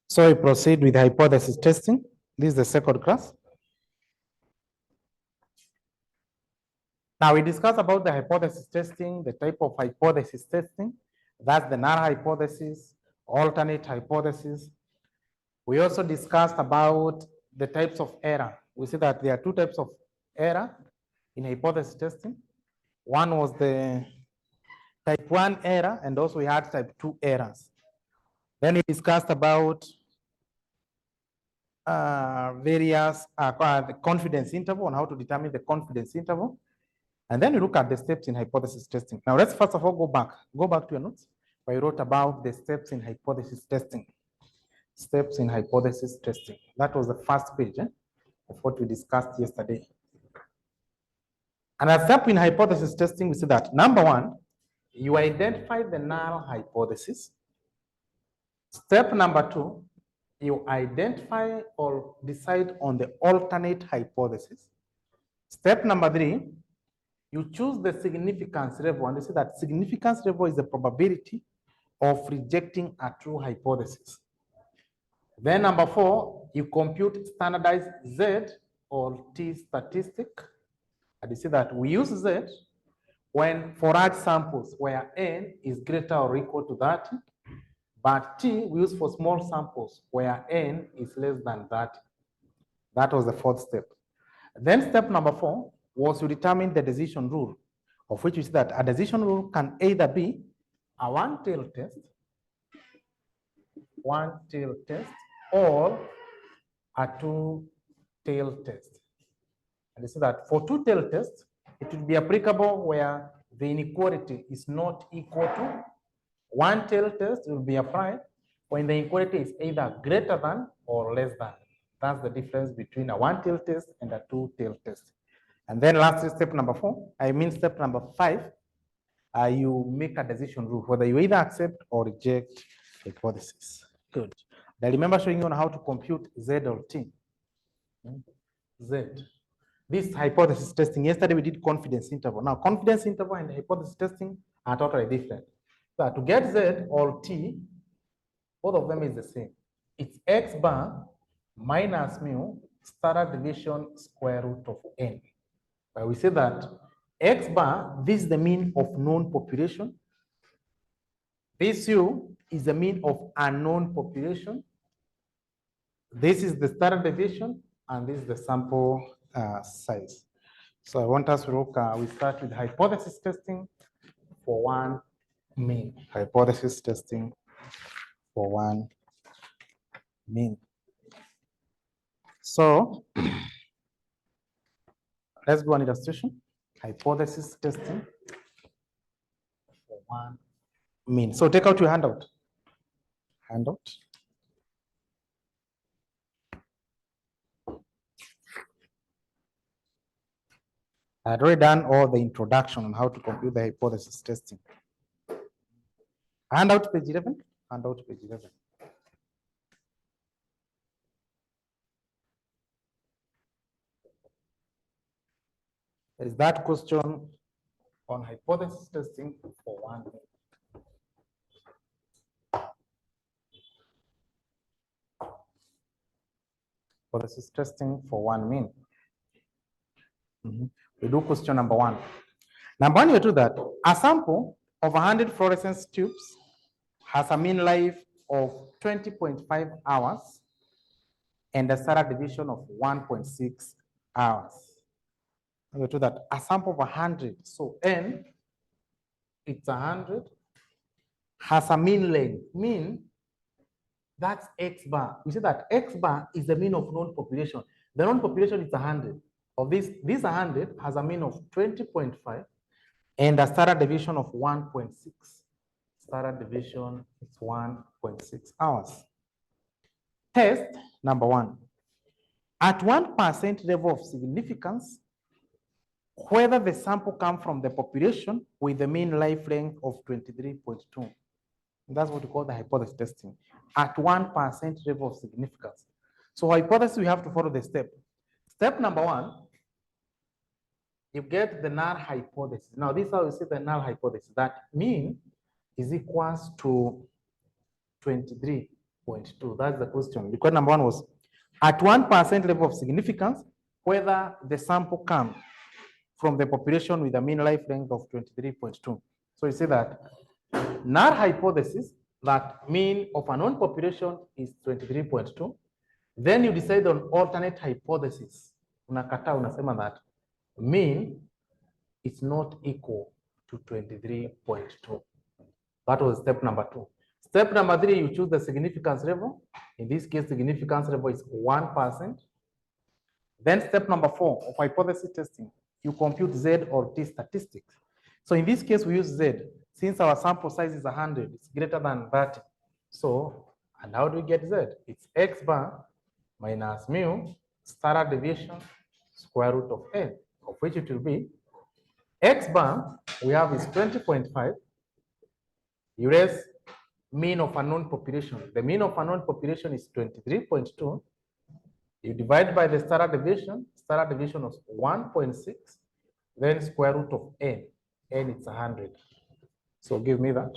So we proceed with hypothesis testing. This is the second class. Now we discuss about the hypothesis testing, the type of hypothesis testing. That's the null hypothesis, alternate hypothesis. We also discussed about the types of error. We see that there are two types of error in hypothesis testing. One was the type 1 error, and also we had type 2 errors. Then we discussed about various the confidence interval and how to determine the confidence interval. And then we look at the steps in hypothesis testing. Now let's first of all go back to your notes where you wrote about the steps in hypothesis testing. Steps in hypothesis testing. That was the first page of what we discussed yesterday. And a step in hypothesis testing, we see that number one, you identify the null hypothesis. Step number two, you identify or decide on the alternate hypothesis. Step number three, you choose the significance level, and you say that significance level is the probability of rejecting a true hypothesis. Then number four, you compute standardized Z or T statistic. And you see that we use Z when for large samples where N is greater or equal to 30, but T we use for small samples where N is less than 30. That was the fourth step. Then step number four was to determine the decision rule, of which is that a decision rule can either be a one-tailed test, or a two-tailed test. And you see that for two-tailed tests, it will be applicable where the inequality is not equal to. One-tailed test will be applied when the inequality is either greater than or less than. That's the difference between a one-tailed test and a two-tailed test. And then lastly, step number step number five, you make a decision rule, whether you either accept or reject hypothesis. Good. I remember showing you on how to compute Z or T. Z. This hypothesis testing, yesterday we did confidence interval. Now, confidence interval and hypothesis testing are totally different. So to get Z or T, both of them is the same. It's X bar minus mu standard deviation square root of N. We say that X bar, this is the mean of known population. This U is the mean of unknown population. This is the standard deviation, and this is the sample size. So I want us to look, we start with hypothesis testing for one mean. Hypothesis testing for one mean. So let's go on illustration. Hypothesis testing for one mean. So take out your handout. I had already done all the introduction on how to compute the hypothesis testing. Handout page 11. There is that question on hypothesis testing for one mean. Hypothesis testing for one mean. We do question number one. Number one, you do that. A sample of 100 fluorescence tubes has a mean life of 20.5 hours and a standard deviation of 1.6 hours. We do that. A sample of 100. So N, it's 100, has a mean length. Mean, that's X bar. We say that X bar is the mean of known population. The known population is 100. Of this 100 has a mean of 20.5 and a standard deviation of 1.6. Standard deviation is 1.6 hours. Test number one. At 1% level of significance, whether the sample comes from the population with the mean life length of 23.2. That's what we call the hypothesis testing. At 1% level of significance. So hypothesis, we have to follow the step. Step number one, you get the null hypothesis. Now, this is how you see the null hypothesis. That means is equals to 23.2. That's the question. Because number one was at 1% level of significance, whether the sample comes from the population with a mean life length of 23.2. So you see that null hypothesis that mean of a known population is 23.2. Then you decide on alternate hypothesis. Unakata unasema that mean is not equal to 23.2. That was step number 2. Step number 3, you choose the significance level. In this case, significance level is 1%. Then step number 4 of hypothesis testing, you compute Z or T statistics. So in this case, we use Z. Since our sample size is 100, it's greater than 30. So, and how do we get Z? It's X bar minus mu standard deviation square root of N, of which it will be X bar we have is 20.5. You raise mean of unknown population. The mean of unknown population is 23.2. You divide by the standard deviation was 1.6, then square root of N. N is 100. So give me that.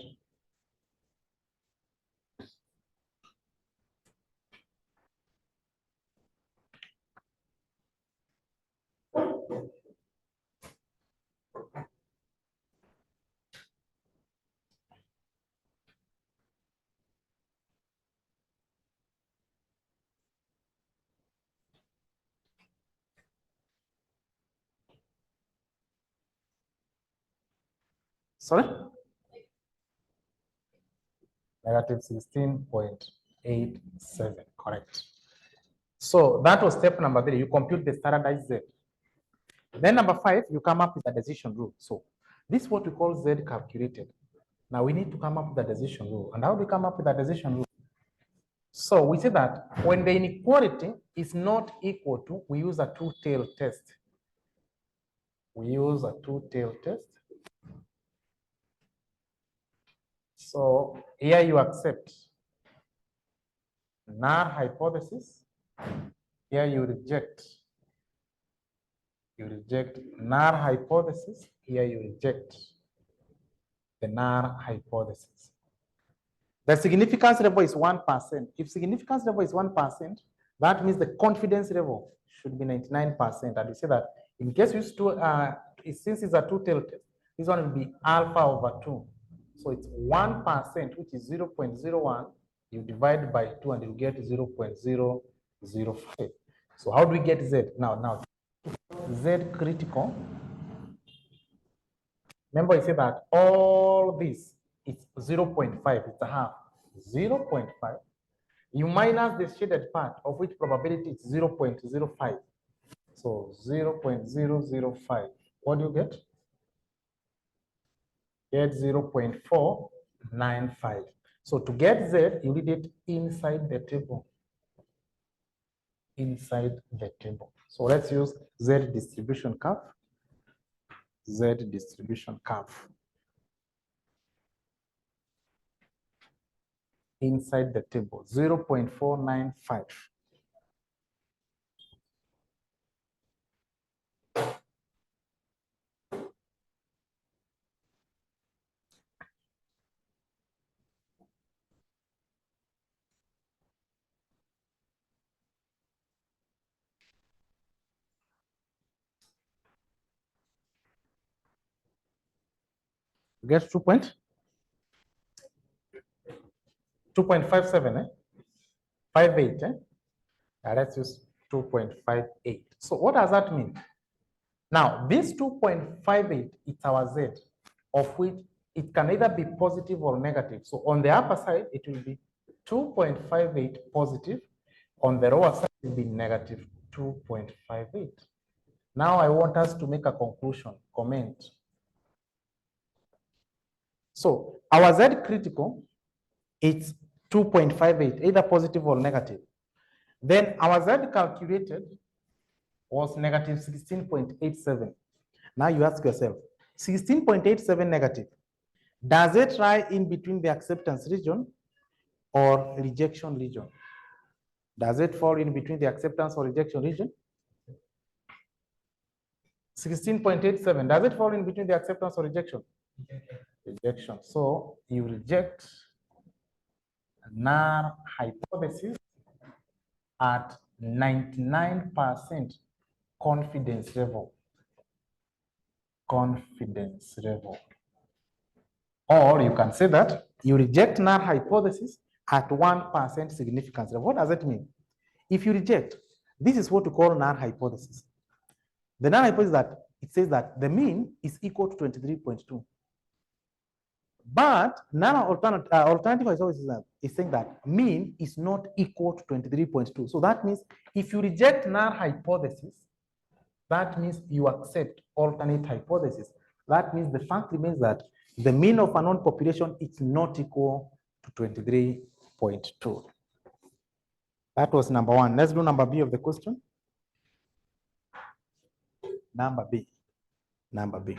Sorry? Negative 16.87, correct. So that was step number 3. You compute the standardized Z. Then number 5, you come up with a decision rule. So this is what we call Z calculated. Now we need to come up with a decision rule. And how do we come up with a decision rule? So we say that when the inequality is not equal to, we use a two-tailed test. We use a two-tailed test. So here you accept null hypothesis. Here you reject. You reject null hypothesis. Here you reject the null hypothesis. The significance level is 1%. If significance level is 1%, that means the confidence level should be 99%. And we say that in case you use since it's a two-tailed test, this one will be alpha over 2. So it's 1%, which is 0.01. You divide by 2 and you get 0.005. So how do we get Z? Now, Z critical. Remember, I said that all this is 0.5, it's a half. 0.5. You minus the shaded part, of which probability is 0.05. So 0.005. What do you get? Get 0.495. So to get Z, you need it inside the table. Inside the table. So let's use Z distribution curve. Z distribution curve. Inside the table, 0.495. Get 2.57, 58, let's use 2.58. So what does that mean? Now, this 2.58 is our Z, of which it can either be positive or negative. So on the upper side, it will be 2.58 positive. On the lower side, it will be negative 2.58. Now I want us to make a conclusion, comment. So our Z critical, it's 2.58, either positive or negative. Then our Z calculated was negative 16.87. Now you ask yourself, 16.87 negative, does it lie in between the acceptance region or rejection region? Does it fall in between the acceptance or rejection region? 16.87, does it fall in between the acceptance or rejection? Rejection. So you reject null hypothesis at 99% confidence level. Confidence level. Or you can say that you reject null hypothesis at 1% significance level. What does that mean? If you reject, this is what we call null hypothesis. The null hypothesis that it says that the mean is equal to 23.2. But alternative hypothesis is saying that mean is not equal to 23.2. So that means if you reject null hypothesis, that means you accept alternate hypothesis. That means the fact remains that the mean of a known population is not equal to 23.2. That was number one. Let's do number B of the question. Number B. Number B.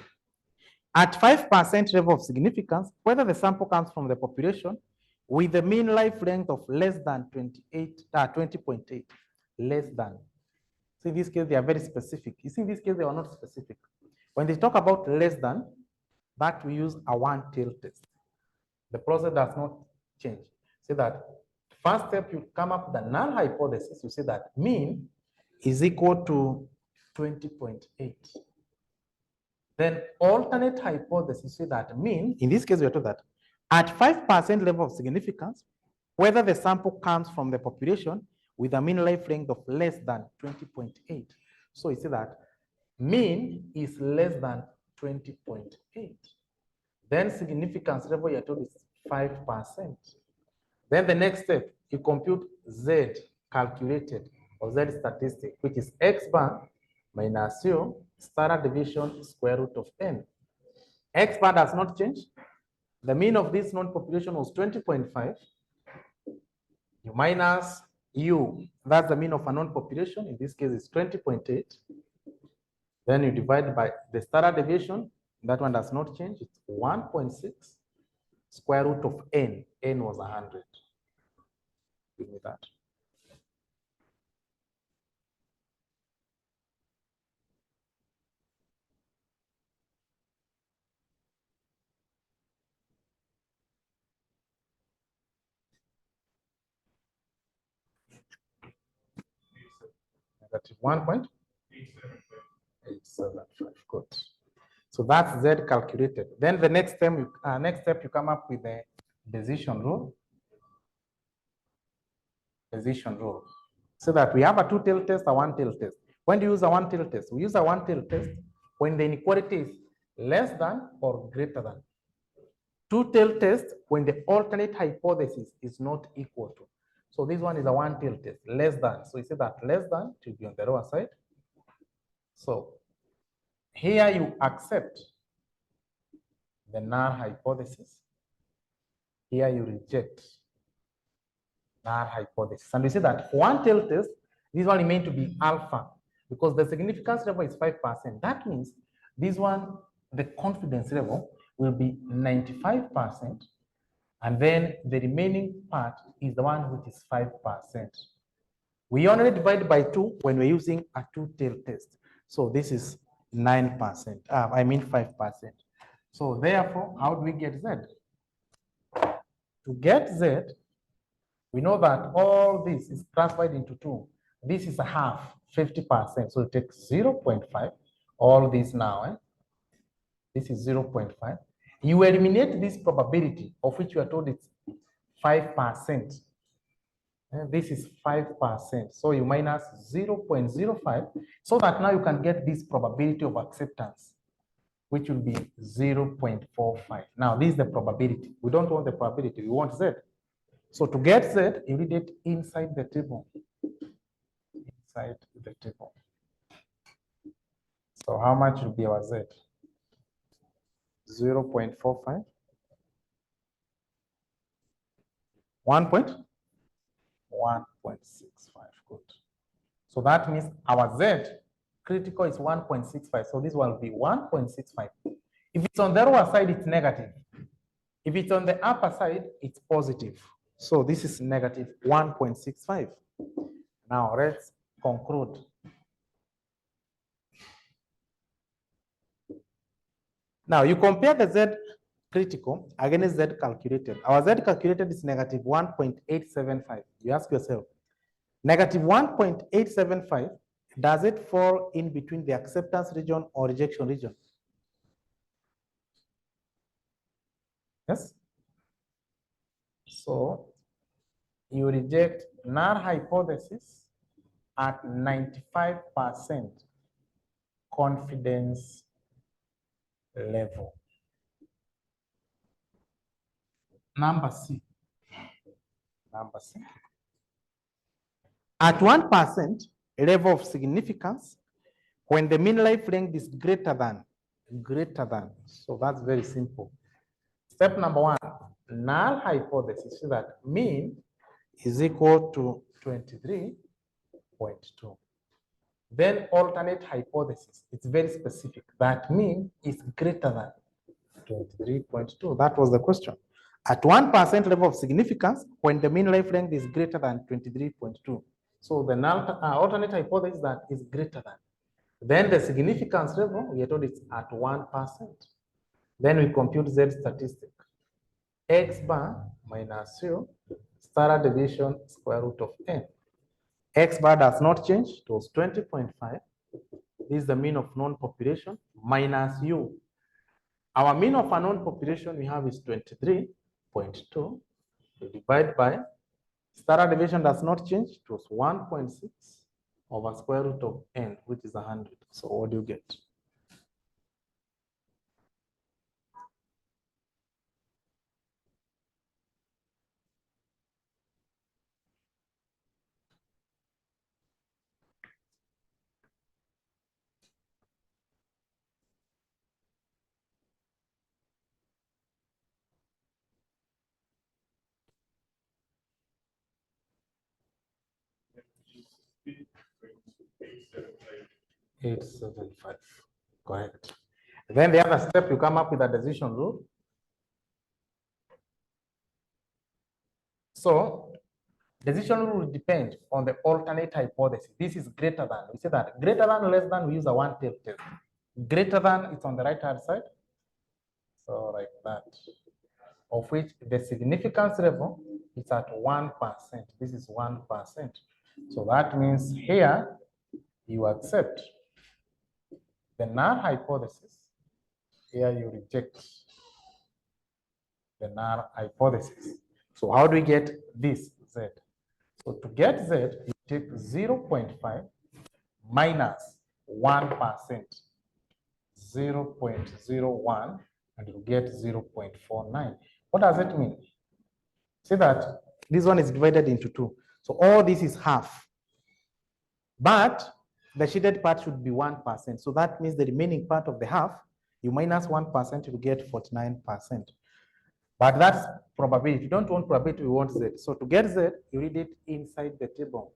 At 5% level of significance, whether the sample comes from the population with the mean life length of less than 20.8, less than. So in this case, they are very specific. You see, in this case, they are not specific. When they talk about less than, that we use a one-tail test. The process does not change. Say that first step, you come up with the null hypothesis. You say that mean is equal to 20.8. Then alternate hypothesis say that mean, in this case, we are told that at 5% level of significance, whether the sample comes from the population with a mean life length of less than 20.8. So you see that mean is less than 20.8. Then significance level you're told is 5%. Then the next step, you compute Z calculated or Z statistic, which is X bar minus U standard deviation square root of n. X bar does not change. The mean of this known population was 20.5. You minus U, that's the mean of a known population. In this case, it's 20.8. Then you divide by the standard deviation. That one does not change. It's 1.6 square root of n. N was 100. Give me that. Negative 1.875. Good. So that's Z calculated. Then the next step, you come up with the decision rule. Decision rule. So that we have a two-tailed test, a one-tailed test. When do you use a one-tailed test? We use a one-tailed test when the inequality is less than or greater than. Two-tailed test when the alternate hypothesis is not equal to. So this one is a one-tailed test, less than. So you say that less than to be on the lower side. So here you accept the null hypothesis. Here you reject null hypothesis. And we say that for one-tailed test, this one is meant to be alpha because the significance level is 5%. That means this one, the confidence level will be 95%. And then the remaining part is the one which is 5%. We only divide by 2 when we're using a two-tailed test. So this is 9%. I mean 5%. So therefore, how do we get Z? To get Z, we know that all this is transferred into 2. This is a half, 50%. So it takes 0.5. All this now, this is 0.5. You eliminate this probability of which you are told it's 5%. This is 5%. So you minus 0.05 so that now you can get this probability of acceptance, which will be 0.45. Now, this is the probability. We don't want the probability, we want Z. So to get Z, you read it inside the table. Inside the table. So how much will be our Z? 0.45. 1.65. Good. So that means our Z critical is 1.65. So this one will be 1.65. If it's on the lower side, it's negative. If it's on the upper side, it's positive. So this is negative 1.65. Now let's conclude. Now you compare the Z critical against Z calculated. Our Z calculated is negative 1.875. You ask yourself, negative 1.875, does it fall in between the acceptance region or rejection region? Yes. So you reject null hypothesis at 95% confidence level. Number C. Number C. At 1% level of significance, when the mean life length is greater than. So that's very simple. Step number one, null hypothesis is that mean is equal to 23.2. Then alternate hypothesis, it's very specific. That mean is greater than 23.2. That was the question. At 1% level of significance, when the mean life length is greater than 23.2. So the null alternate hypothesis that is greater than. Then the significance level, we are told it's at 1%. Then we compute Z statistic. X bar minus U, standard deviation square root of n. X bar does not change, it was 20.5. This is the mean of known population minus U. Our mean of a known population we have is 23.2. We divide by standard deviation does not change, it was 1.6 over square root of n, which is 100. So what do you get? Eight, 7, 5. Correct. Then the other step, you come up with a decision rule. So decision rule will depend on the alternate hypothesis. This is greater than. We say that greater than, less than, we use a one-tailed test. Greater than, it's on the right-hand side. So like that. Of which the significance level is at 1%. This is 1%. So that means here you accept the null hypothesis. Here you reject the null hypothesis. So how do we get this Z? So to get Z, you take 0.5 minus 1%, 0.01, and you get 0.49. What does it mean? See that this one is divided into two. So all this is half. But the shaded part should be 1%. So that means the remaining part of the half, you minus 1%, you get 49%. But that's probability. If you don't want probability, we want Z. So to get Z, you read it inside the table.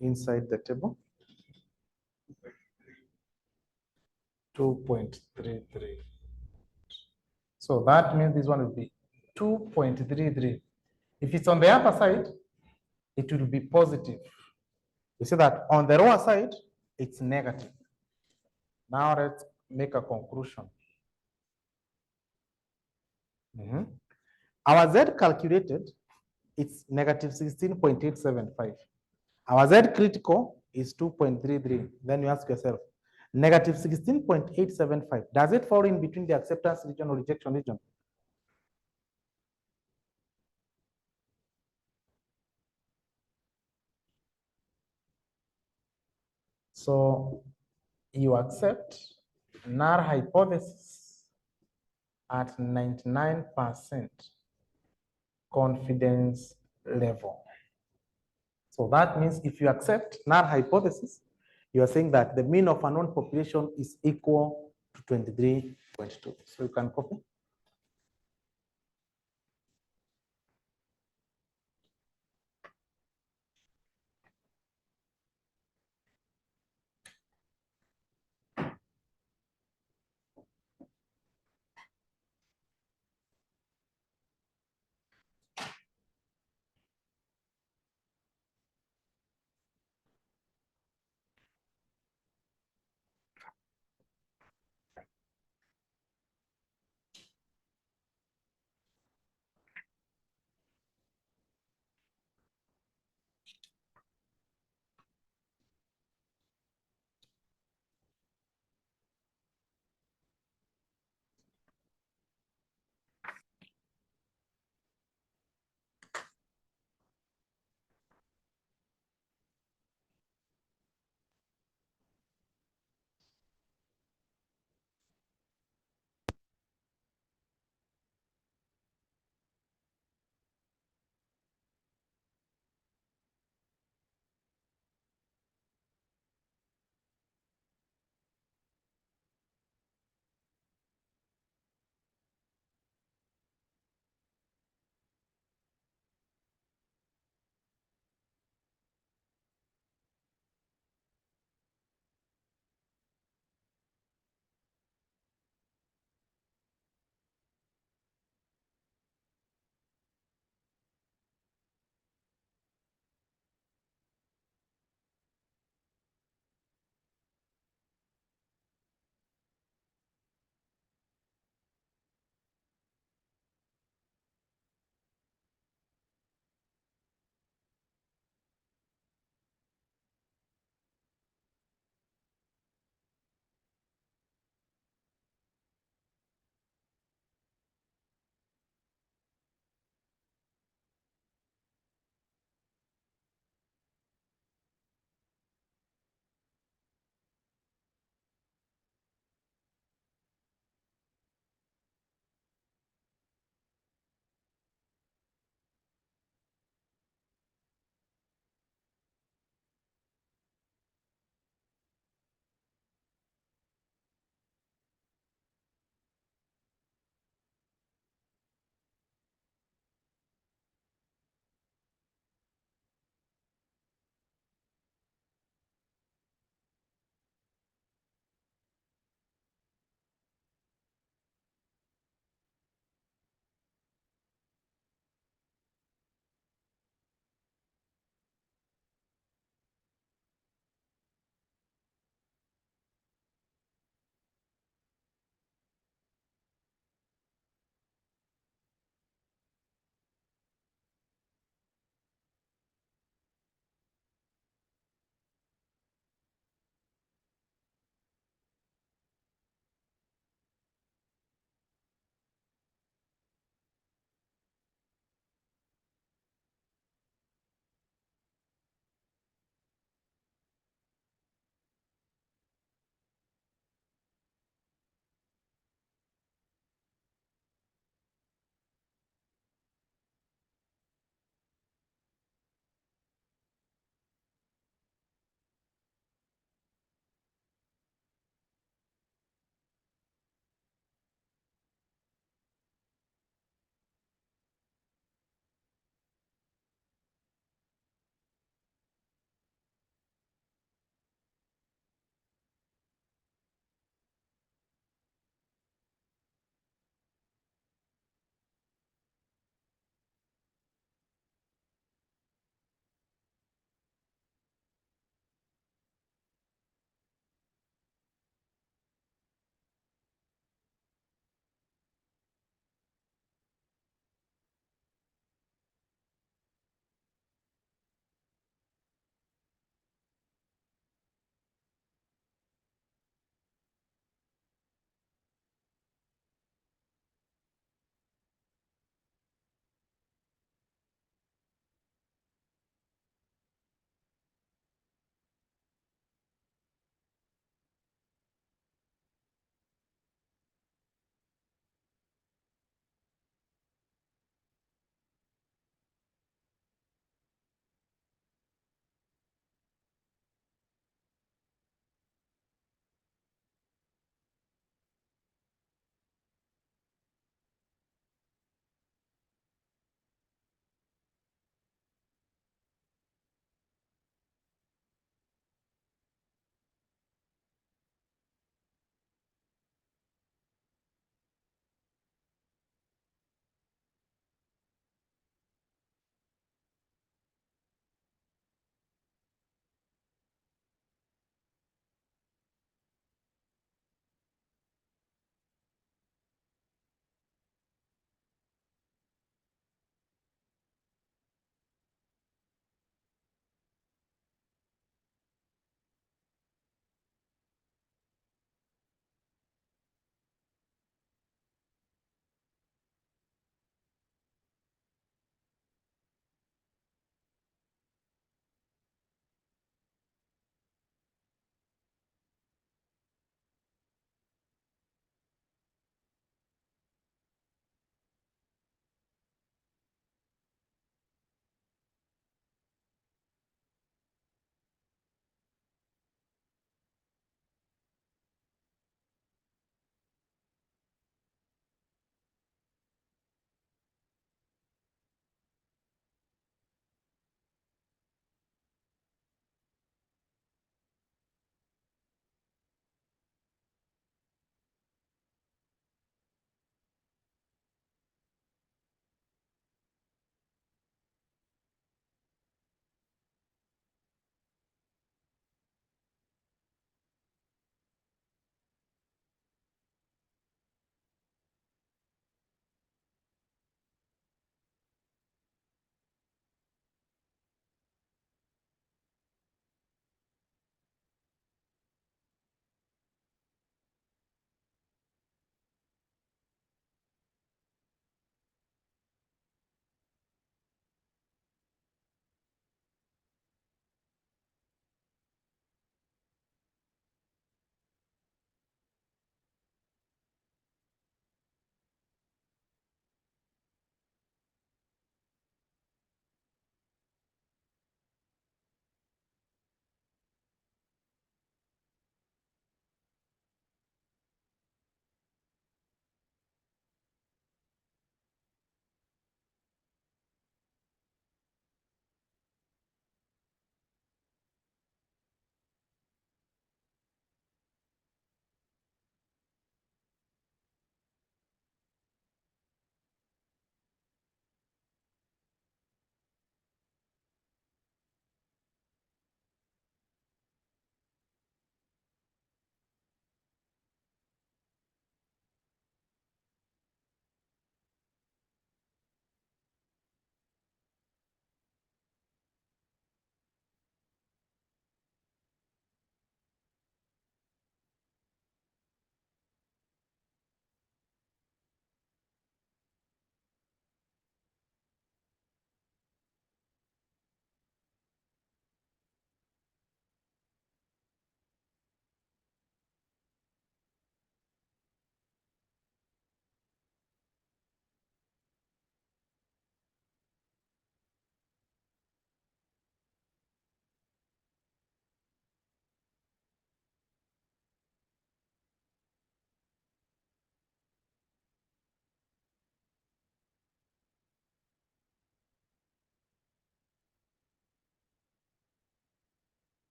Inside the table. 2.33. So that means this one will be 2.33. If it's on the upper side, it will be positive. You see that on the lower side, it's negative. Now let's make a conclusion. Our Z calculated, it's negative 16.875. Our Z critical is 2.33. Then you ask yourself, negative 16.875, does it fall in between the acceptance region or rejection region? So you accept null hypothesis at 99% confidence level. So that means if you accept null hypothesis, you are saying that the mean of a known population is equal to 23.2. So you can copy.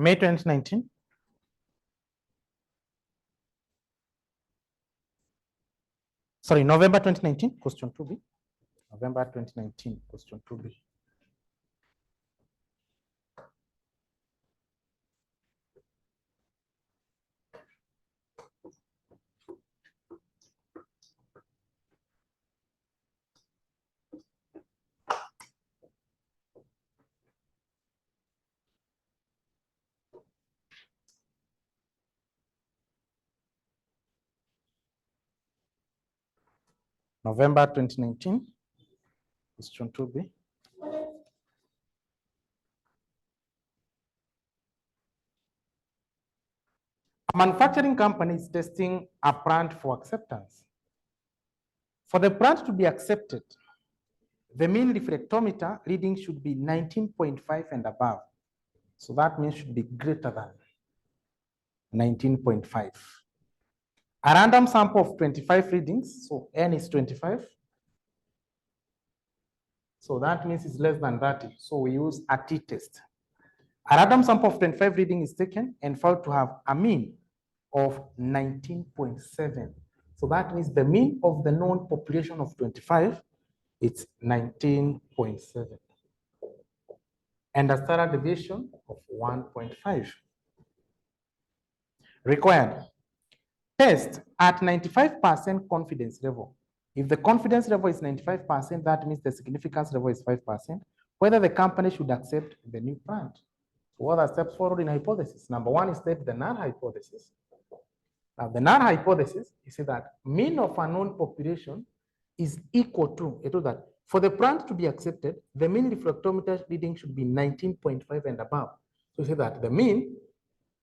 May 2019. Sorry, November 2019, question 2B. November 2019, question 2B. November 2019, question 2B. A manufacturing company is testing a plant for acceptance. For the plant to be accepted, the mean reflectometer reading should be 19.5 and above. So that means should be greater than 19.5. A random sample of 25 readings, so N is 25. So that means it's less than 30. So we use a t-test. A random sample of 25 reading is taken and found to have a mean of 19.7. So that means the mean of the known population of 25, it's 19.7. And a standard deviation of 1.5. Required. Test at 95% confidence level. If the confidence level is 95%, that means the significance level is 5%, whether the company should accept the new plant. So what are steps forward in hypothesis? Number one is state the null hypothesis. Now, the null hypothesis is that mean of a known population is equal to that for the plant to be accepted, the mean reflectometer reading should be 19.5 and above. So you say that the mean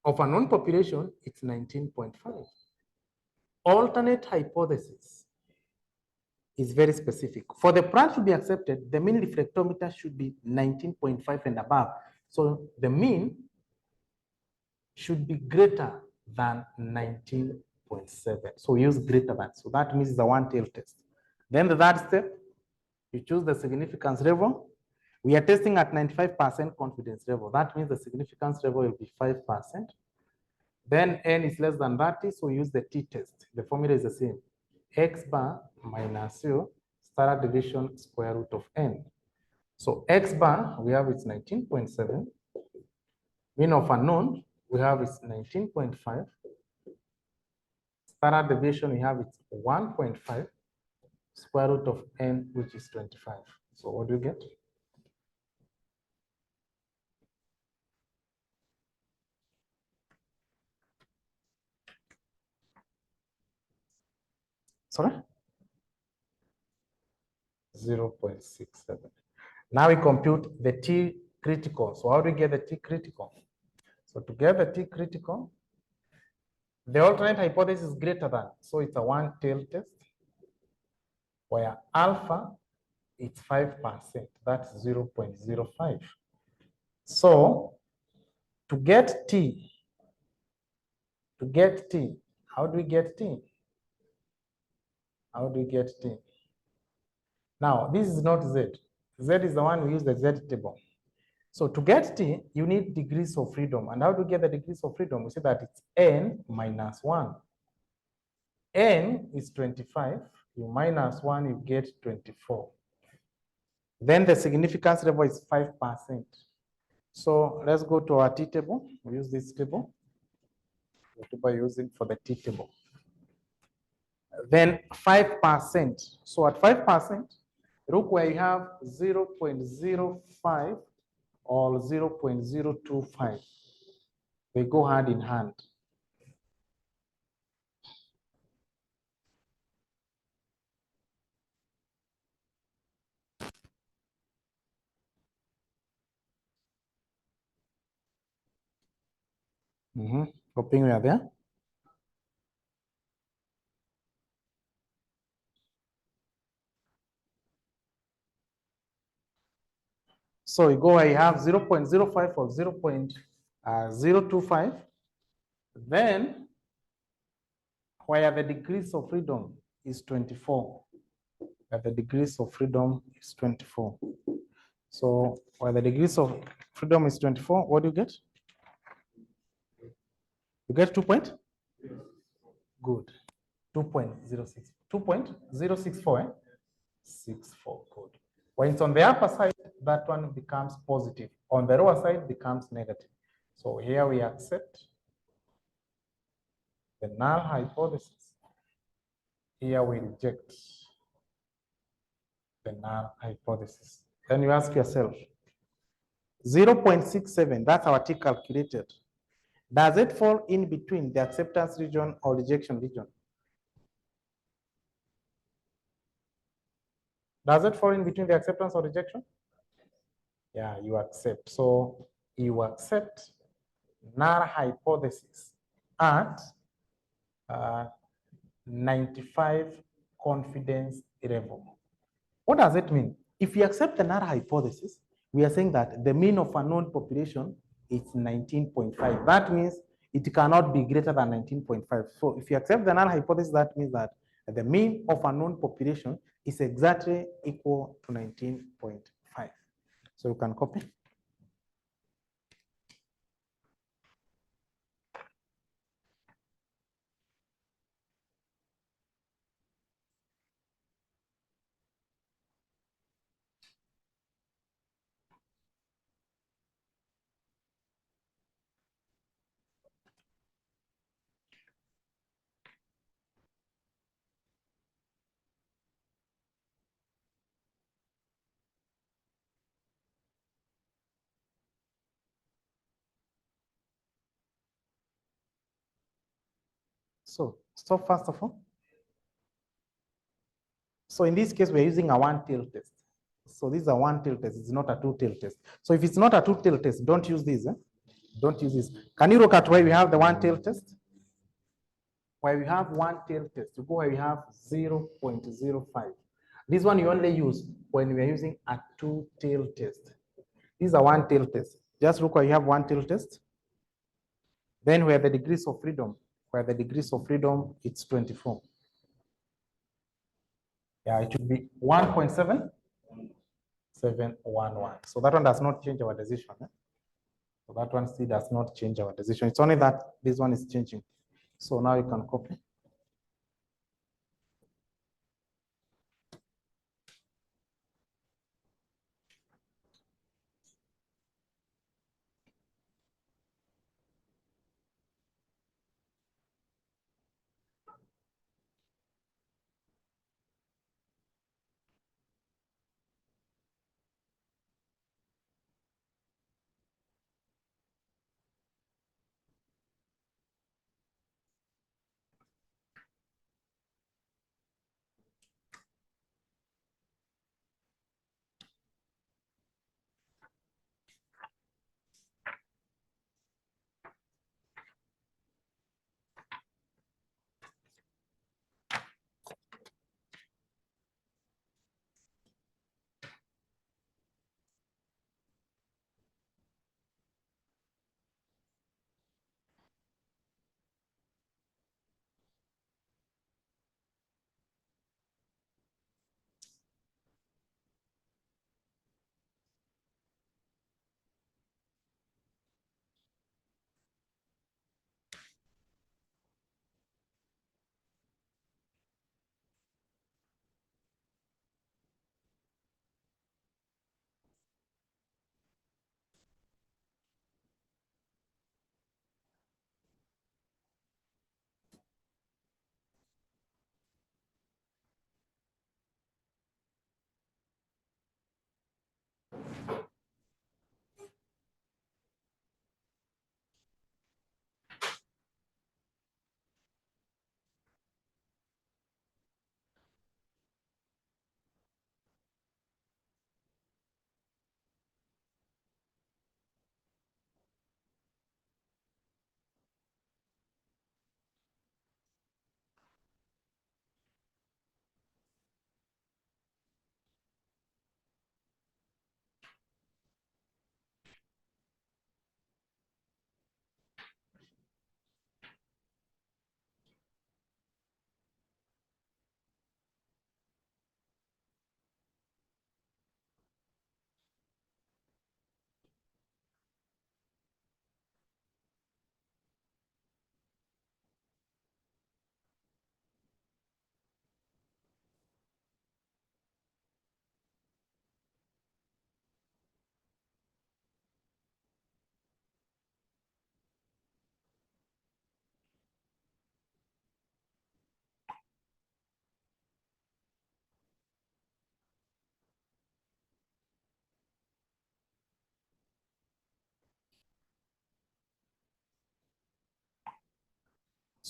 of a known population it's 19.5. Alternate hypothesis is very specific. For the plant to be accepted, the mean reflectometer should be 19.5 and above. So the mean should be greater than 19.7. So we use greater than. So that means it's a one-tail test. Then the third step, you choose the significance level. We are testing at 95% confidence level. That means the significance level will be 5%. Then N is less than 30, so we use the t-test. The formula is the same. X bar minus U, standard deviation square root of N. So X bar, we have it's 19.7. Mean of unknown, we have it's 19.5. Standard deviation, we have it's 1.5. Square root of N, which is 25. So what do you get? Sorry? 0.67. Now we compute the T critical. So how do we get the T critical? So to get the T critical, the alternate hypothesis is greater than. So it's a one-tail test where alpha is 5%. That's 0.05. So to get T, how do we get T? How do we get T? Now, this is not Z. Z is the one we use the Z table. So to get T, you need degrees of freedom. And how do you get the degrees of freedom? We say that it's N minus 1. N is 25. You minus 1, you get 24. Then the significance level is 5%. So let's go to our T table. We use this table. What we're using for the T table. Then 5%. So at 5%, look where you have 0.05 or 0.025. They go hand in hand. Hoping we are there. So you go where you have 0.05 or 0.025. Then where the degrees of freedom is 24. Where the degrees of freedom is 24. So where the degrees of freedom is 24, what do you get? You get 2 point? Good. 2.06, 2.064, eh? 64, good. When it's on the upper side, that one becomes positive. On the lower side, becomes negative. So here we accept the null hypothesis. Here we reject the null hypothesis. Then you ask yourself, 0.67, that's our T calculated. Does it fall in between the acceptance region or rejection region? Does it fall in between the acceptance or rejection? Yeah, you accept. So you accept null hypothesis at 95 confidence level. What does it mean? If you accept the null hypothesis, we are saying that the mean of a known population is 19.5. That means it cannot be greater than 19.5. So if you accept the null hypothesis, that means that the mean of a known population is exactly equal to 19.5. So you can copy. So first of all, so in this case, we're using a one-tail test. So this is a one-tail test. It's not a two-tail test. So if it's not a two-tail test, don't use this. Eh? Don't use this. Can you look at where we have the one-tail test? Where we have one-tail test, you go where we have 0.05. This one you only use when we are using a two-tail test. This is a one-tail test. Just look where you have one-tail test. Then where the degrees of freedom, it's 24. Yeah, it should be 1.7711. So that one does not change our decision. Eh? So that one still does not change our decision. It's only that this one is changing. So now you can copy.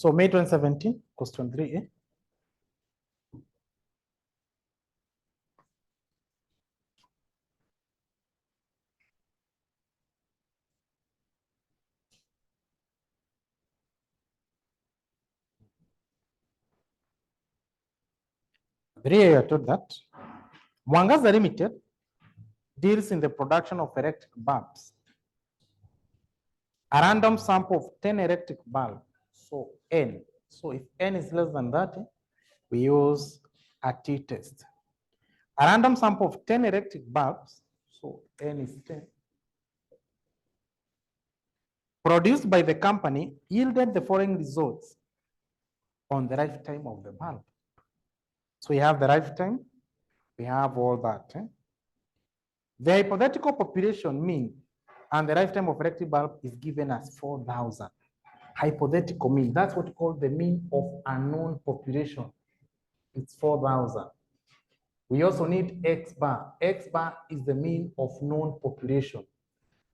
So May 2017, question 3A. I are told that Mwangaza Limited deals in the production of electric bulbs. A random sample of 10 electric bulbs, so N. So if N is less than that, we use a t-test. A random sample of 10 electric bulbs, so N is 10, produced by the company yielded the following results on the lifetime of the bulb. So we have the lifetime, we have all that. The hypothetical population mean and the lifetime of electric bulb is given as 4,000. Hypothetical mean, that's what we call the mean of unknown population. It's 4,000. We also need X bar. X bar is the mean of known population.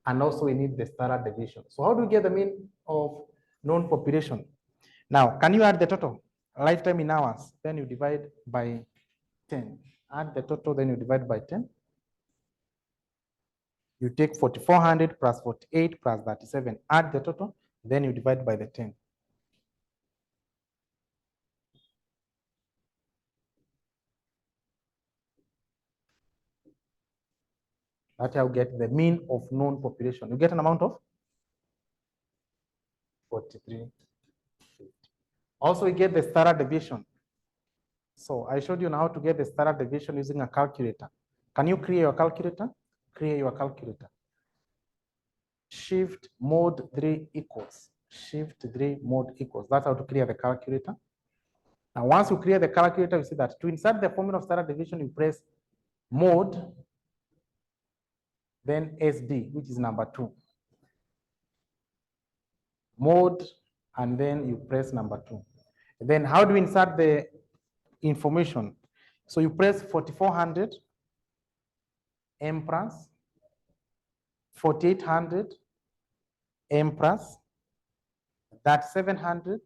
And also we need the standard deviation. So how do we get the mean of known population? Now, can you add the total? Lifetime in hours, then you divide by 10. Add the total, then you divide by 10. You take 4,400 plus 48 plus 37, add the total, then you divide by the 10. That's how you get the mean of known population. You get an amount of 43. Also, we get the standard deviation. So I showed you now how to get the standard deviation using a calculator. Can you create your calculator? Create your calculator. Shift mode 3 equals. Shift 3 mode equals. That's how to clear the calculator. Now, once you clear the calculator, you see that to insert the formula of standard deviation, you press mode, then SD, which is number 2. Mode, and then you press number 2. Then how do we insert the information? So you press 4,400 M plus, 4,800 M plus, that 700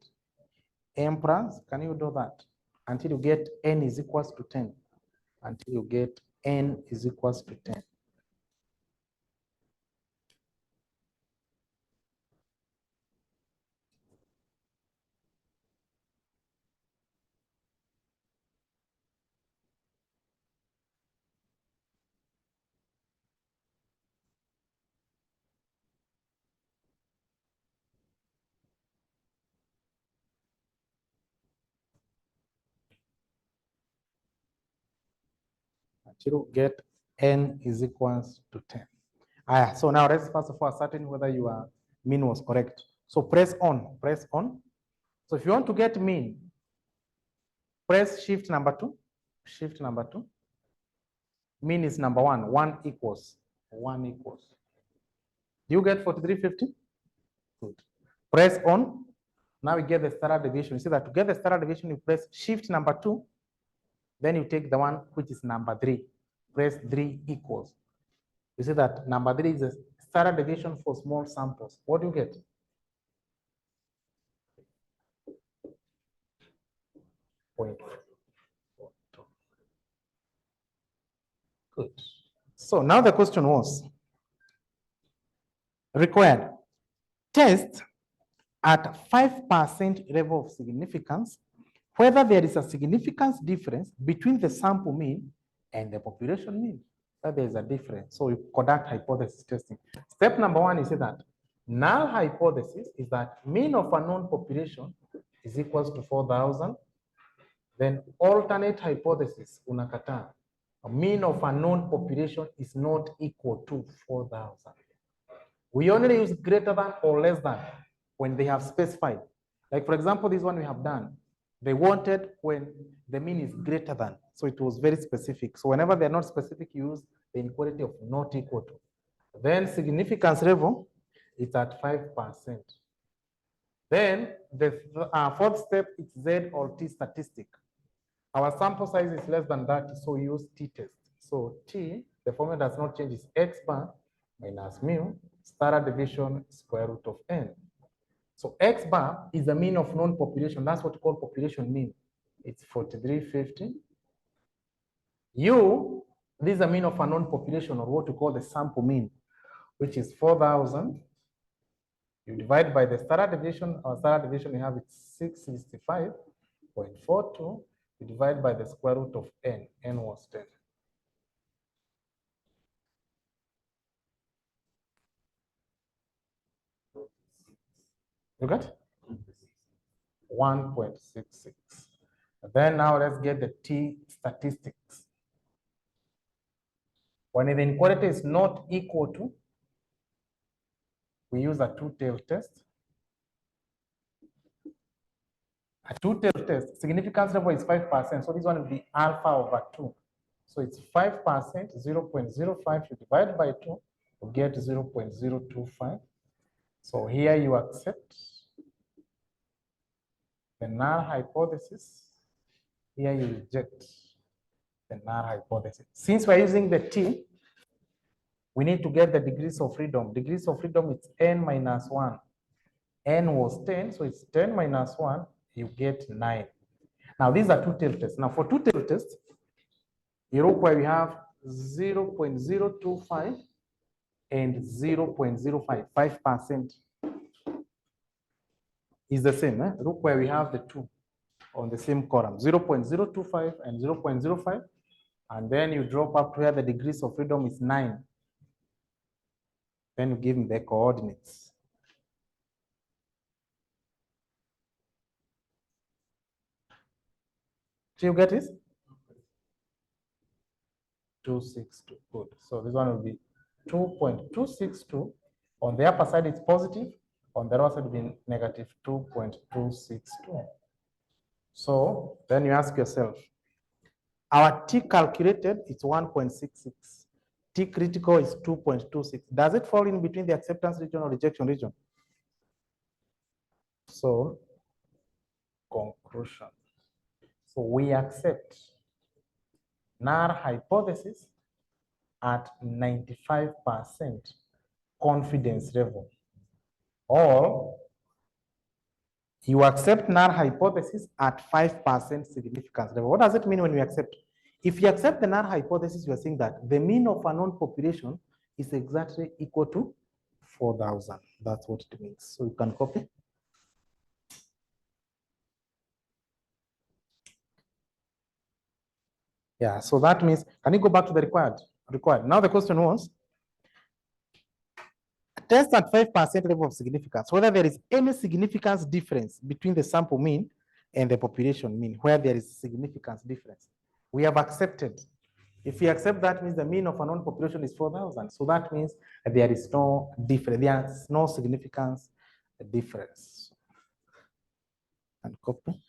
M plus. Can you do that until you get N is equals to 10? Until you get N is equals to 10. Until you get N is equals to 10. So now let's first of all ascertain whether your mean was correct. So press on, press on. So if you want to get mean, press shift number 2, shift number 2. Mean is number 1, 1 equals, 1 equals. Do you get 4350? Good. Press on. Now we get the standard deviation. You see that to get the standard deviation, you press shift number 2, then you take the one which is number 3. Press 3 equals. You see that number 3 is a standard deviation for small samples. What do you get? Point. Good. So now the question was required test at 5% level of significance whether there is a significance difference between the sample mean and the population mean. That there is a difference. So you conduct hypothesis testing. Step number 1 is that null hypothesis is that mean of a known population is equals to 4,000. Then alternate hypothesis, unakataa. A mean of a known population is not equal to 4,000. We only use greater than or less than when they have specified. Like for example, this one we have done. They wanted when the mean is greater than. So it was very specific. So whenever they're not specific, you use the inequality of not equal to. Then significance level is at 5%. Then the fourth step is Z or T statistic. Our sample size is less than that, so we use t-test. So T, the formula does not change, is X bar minus mu, standard deviation square root of N. So X bar is the mean of known population. That's what we call population mean. It's 4350. U, this is the mean of a known population, or what we call the sample mean, which is 4,000. You divide by the standard deviation. Our standard deviation we have it's 665.42. You divide by the square root of n. N was 10. You got 1.66. Then now let's get the T statistics. When the inequality is not equal to, we use a two-tailed test. A two-tailed test, significance level is 5%. So this one will be alpha over 2. So it's 5%, 0.05. You divide by 2, you get 0.025. So here you accept the null hypothesis. Here you reject the null hypothesis. Since we're using the T, we need to get the degrees of freedom. Degrees of freedom is n minus 1. N was 10, so it's 10 minus 1, you get 9. Now, these are two-tailed tests. Now, for two-tailed tests, you look where we have 0.025 and 0.05, 5% is the same. Look where we have the two on the same column, 0.025 and 0.05, and then you drop up to where the degrees of freedom is 9. Then you give me the coordinates. Do you get it? 262, good. So this one will be 2.262. On the upper side, it's positive. On the lower side, it will be negative 2.262. So then you ask yourself, our T calculated is 1.66. T critical is 2.26. Does it fall in between the acceptance region or rejection region? So, conclusion. So we accept null hypothesis at 95% confidence level, or you accept null hypothesis at 5% significance level. What does it mean when we accept? If you accept the null hypothesis, you are saying that the mean of a known population is exactly equal to 4,000. That's what it means. So you can copy. Yeah, so that means, can you go back to the required? Now the question was, test at 5% level of significance, whether there is any significance difference between the sample mean and the population mean, where there is significance difference. We have accepted. If we accept that, means the mean of a known population is 4,000. So that means there is no difference, there's no significance difference. And copy.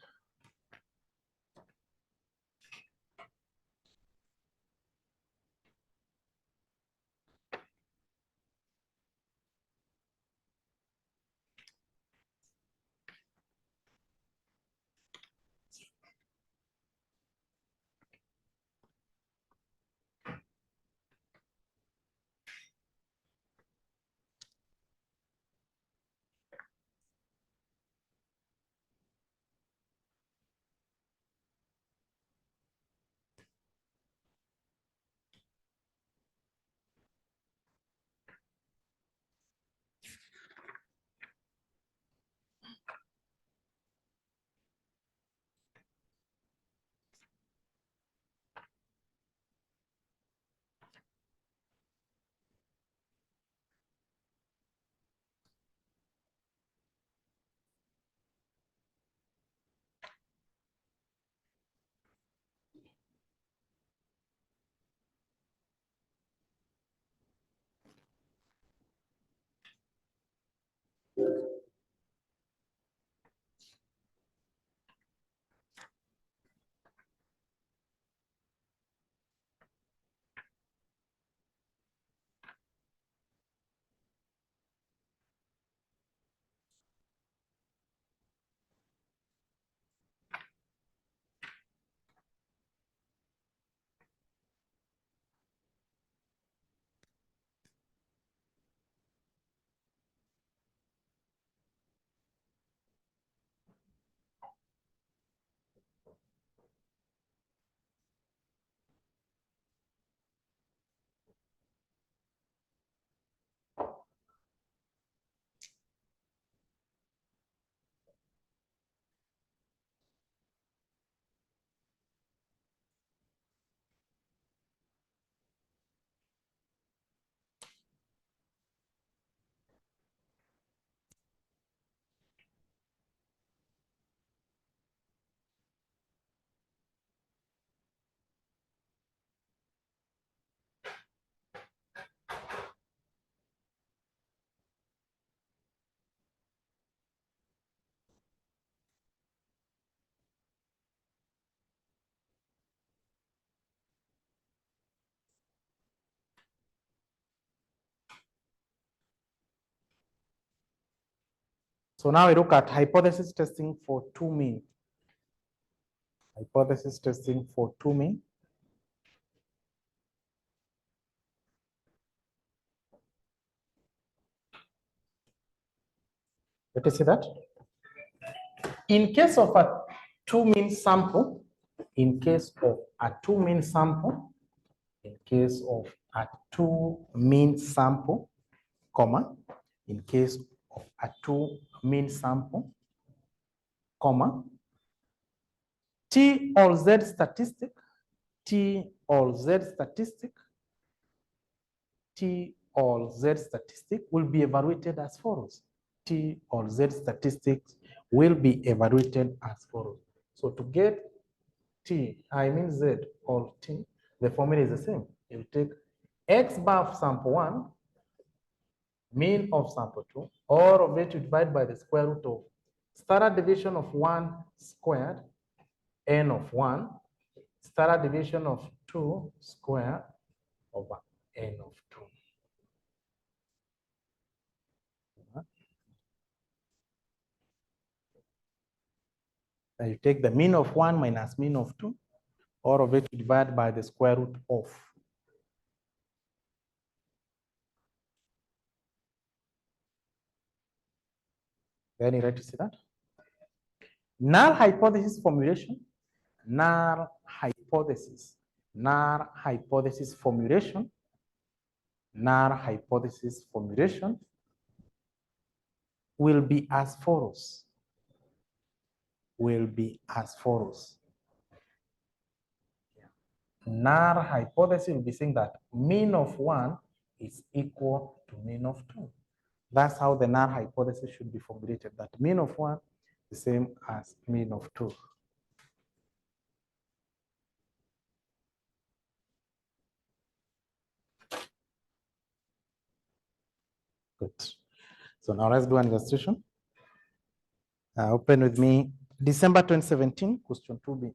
So now we look at hypothesis testing for 2 mean. Hypothesis testing for 2 mean. Let us see that. In case of a 2 mean sample, in case of a 2 mean sample, in case of a 2 mean sample, comma, in case of a 2 mean sample, comma, T or Z statistic, T or Z statistic, T or Z statistic will be evaluated as follows. T or Z statistics will be evaluated as follows. So to get T, I mean Z or T, the formula is the same. You take X bar of sample 1, mean of sample 2, or of it you divide by the square root of standard deviation of 1 squared, n of 1, standard deviation of 2 squared over n of 2. Then you take the mean of 1 minus mean of 2, or of it you divide by the square root of. Then you ready to see that? Null hypothesis formulation, null hypothesis, null hypothesis formulation, null hypothesis formulation will be as follows. Will be as follows. Null hypothesis will be saying that mean of 1 is equal to mean of 2. That's how the null hypothesis should be formulated, that mean of 1 is the same as mean of 2. Good. So now let's do an illustration. Open with me December 2017, question 2B.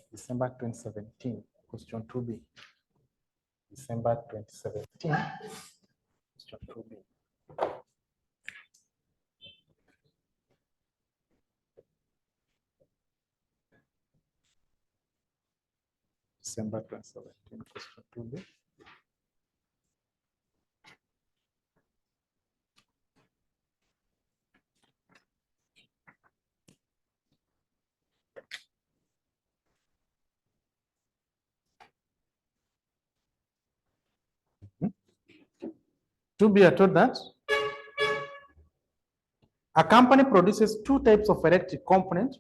December 2017, question 2B. December 2017, question 2B. December 2017, question 2B. To be told that a company produces 2 types of electric component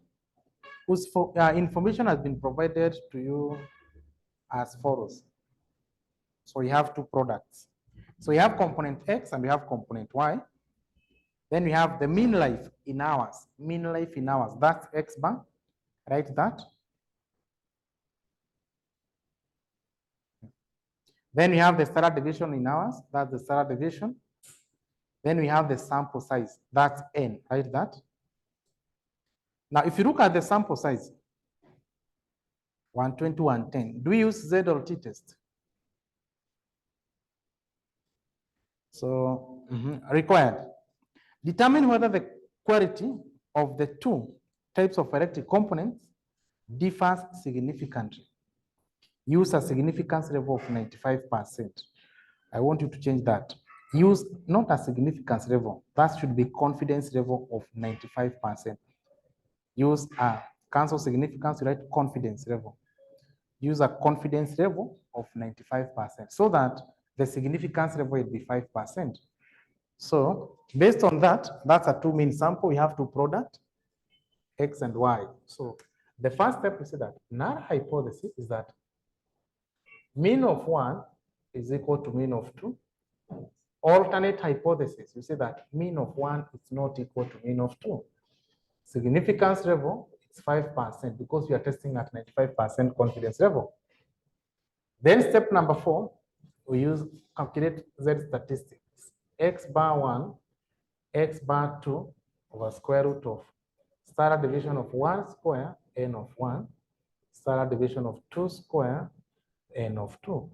whose information has been provided to you as follows. So you have 2 products. So you have component X and you have component Y. Then we have the mean life in hours. Mean life in hours, that's X bar. Write that. Then we have the standard deviation in hours, that's the standard deviation. Then we have the sample size, that's N, write that. Now, if you look at the sample size, 120, 110, do we use Z or T test? So, required. Determine whether the quality of the 2 types of electric components differs significantly. Use a significance level of 95%. I want you to change that. Use not a significance level, that should be confidence level of 95%. Use a cancel significance, write confidence level. Use a confidence level of 95% so that the significance level will be 5%. So based on that, that's a 2 mean sample. We have 2 products, X and Y. So the first step is that null hypothesis is that mean of 1 is equal to mean of 2. Alternate hypothesis, you say that mean of 1 is not equal to mean of 2. Significance level is 5% because we are testing at 95% confidence level. Then step number 4, we use calculate Z statistics. X bar 1, X bar 2 over square root of standard deviation of 1 square, n of 1, standard deviation of 2 square, n of 2.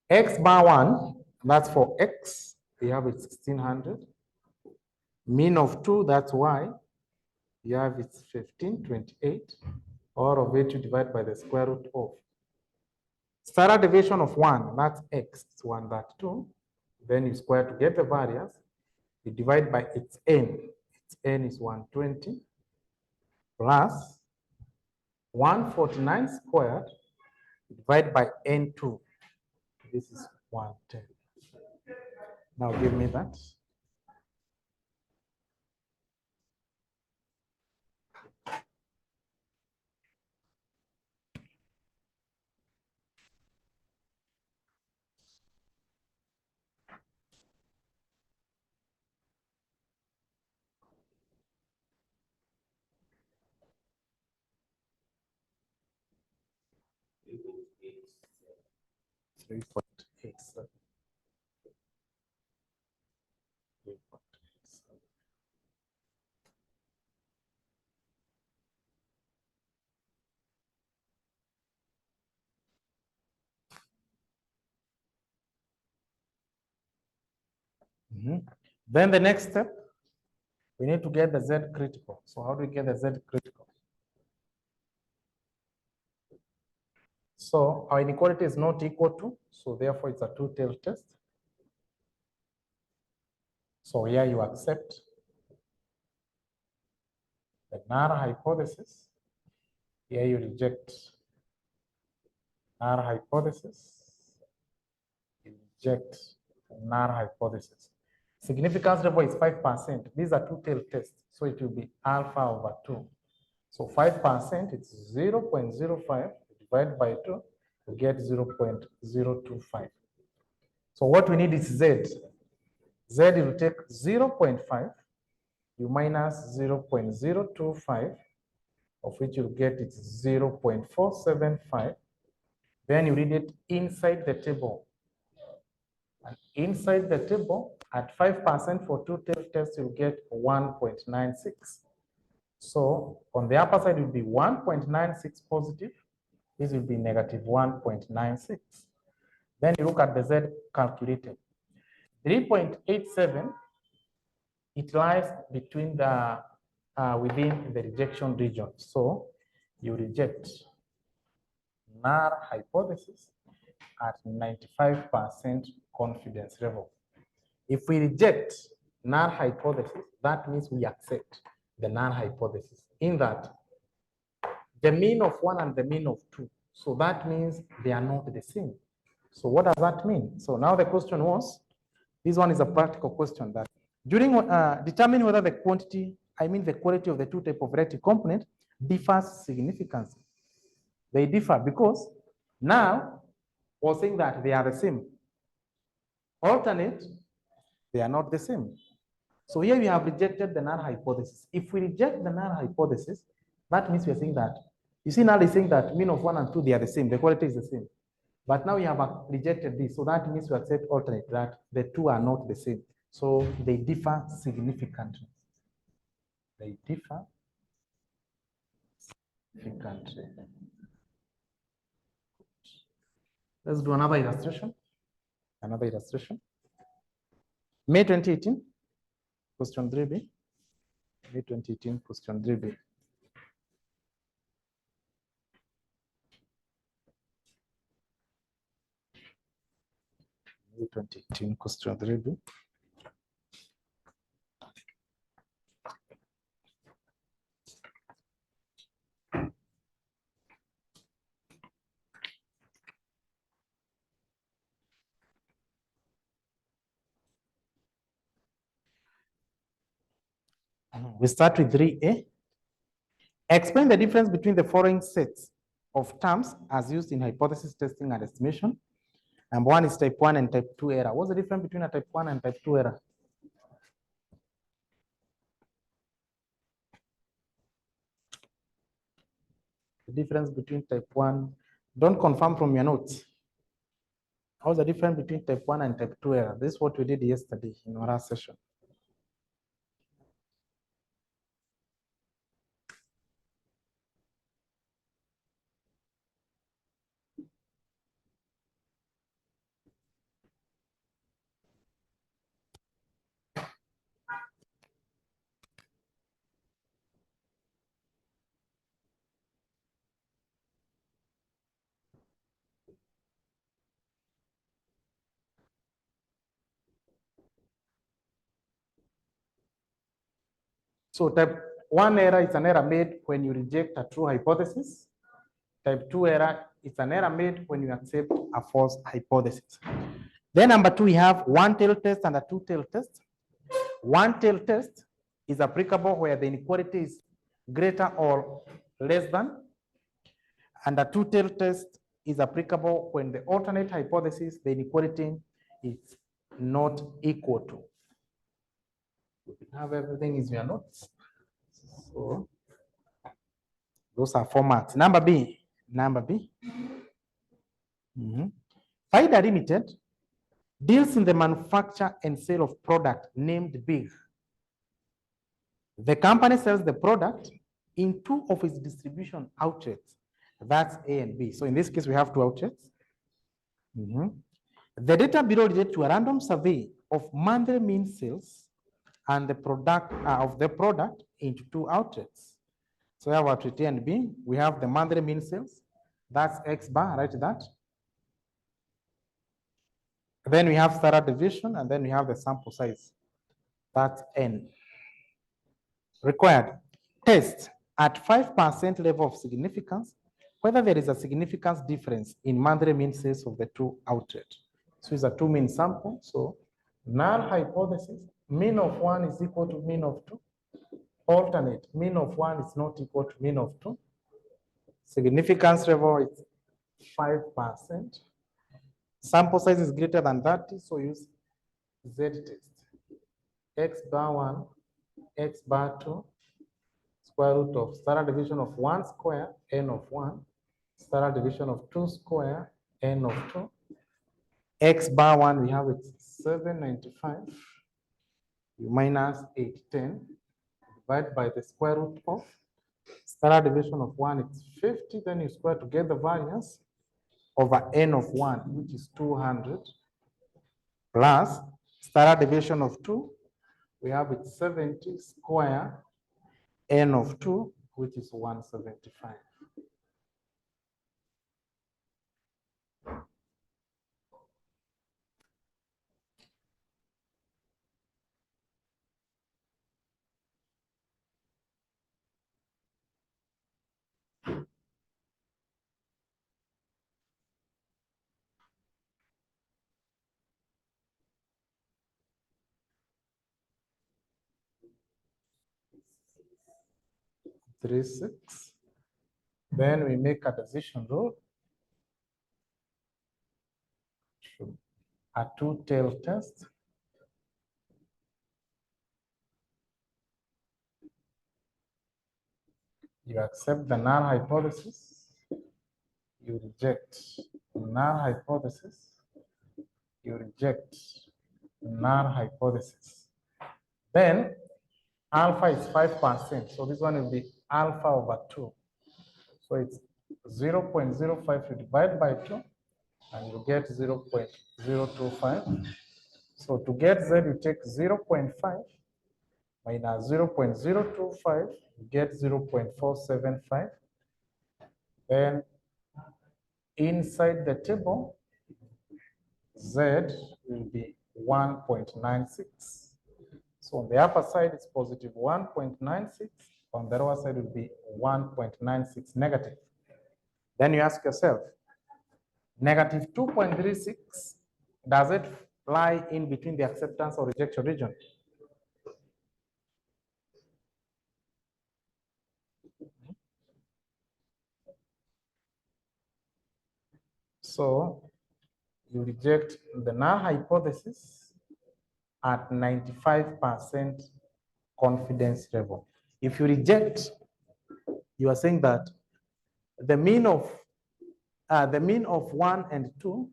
X bar 1, that's for X, we have it 1600. Mean of 2, that's y. You have it's 15, 28. All of it you divide by the square root of. Standard deviation of 1, that's x. It's 1, that's 2. Then you square to get the variance. You divide by its n. Its n is 120 plus 149 squared. Divide by n2. This is 110. Now give me that. Three point eight seven. Then the next step, we need to get the Z critical. So how do we get the Z critical? So our inequality is not equal to, so therefore it's a two-tailed test. So here you accept the null hypothesis. Here you reject null hypothesis. You reject null hypothesis. Significance level is 5%. These are two-tailed tests, so it will be alpha over 2. So 5%, it's 0.05 divided by 2 to get 0.025. So what we need is Z. Z will take 0.5, you minus 0.025, of which you'll get it's 0.475. Then you read it inside the table. And inside the table, at 5% for two-tailed tests, you'll get 1.96. So on the upper side, it will be 1.96 positive. This will be negative 1.96. Then you look at the Z calculated. 3.87, it lies between the, within the rejection region. So you reject null hypothesis at 95% confidence level. If we reject null hypothesis, that means we accept the null hypothesis in that the mean of 1 and the mean of 2. So that means they are not the same. So what does that mean? So now the question was, this one is a practical question that during determine whether the quantity, I mean the quality of the two type of reactive component differs significantly. They differ because now we're saying that they are the same. Alternate, they are not the same. So here we have rejected the null hypothesis. If we reject the null hypothesis, that means we are saying that, you see now they're saying that mean of 1 and 2, they are the same, the quality is the same. But now we have rejected this, so that means we accept alternate, that the two are not the same. So they differ significantly. They differ significantly. Let's do another illustration. Another illustration. May 2018, question 3B. May 2018, question 3B. May 2018, question 3B. We start with 3A. Explain the difference between the following sets of terms as used in hypothesis testing and estimation. Number one is type 1 and type 2 error. What's the difference between a type 1 and type 2 error? The difference between type 1, don't confirm from your notes. What's the difference between type 1 and type 2 error? This is what we did yesterday in our last session. So type 1 error is an error made when you reject a true hypothesis. Type 2 error is an error made when you accept a false hypothesis. Then number 2, we have one-tailed test and a two-tailed test. One-tailed test is applicable where the inequality is greater or less than, and a two-tailed test is applicable when the alternate hypothesis, the inequality is not equal to. We have everything in your notes. So those are formats. Number B. FIDA Limited deals in the manufacture and sale of product named Big. The company sells the product in 2 of its distribution outlets. That's A and B. So in this case, we have 2 outlets. The data below relate to a random survey of monthly mean sales and the product of the product into 2 outlets. So we have outlet A and B. We have the monthly mean sales. That's X bar, write that. Then we have standard deviation, and then we have the sample size. That's N. Required. Test at 5% level of significance whether there is a significance difference in monthly mean sales of the 2 outlets. So it's a 2 mean sample. So null hypothesis, mean of 1 is equal to mean of 2. Alternate, mean of 1 is not equal to mean of 2. Significance level is 5%. Sample size is greater than 30, so use Z test. X bar 1, X bar 2, square root of standard deviation of 1 square, N of 1, standard deviation of 2 square, N of 2. X bar 1, we have it 795. You minus 810, divide by the square root of standard deviation of 1, it's 50. Then you square to get the variance over N of 1, which is 200, plus standard deviation of 2, we have it 70 square N of 2, which is 175. Three, 6. Then we make a decision rule. A two-tailed test. You accept the null hypothesis. You reject null hypothesis. You reject null hypothesis. Then alpha is 5%. So this one will be alpha over 2. So it's 0.05 you divide by 2, and you get 0.025. So to get Z, you take 0.5 minus 0.025, you get 0.475. Then inside the table, Z will be 1.96. So on the upper side, it's positive 1.96. On the lower side, will be 1.96 negative. Then you ask yourself, negative 2.36, does it lie in between the acceptance or rejection region? So you reject the null hypothesis at 95% confidence level. If you reject, you are saying that the mean of 1 and 2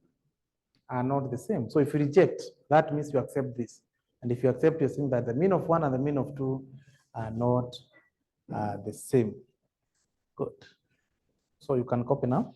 are not the same. So if you reject, that means you accept this. And if you accept, you're saying that the mean of 1 and the mean of 2 are not the same. Good. So you can copy now.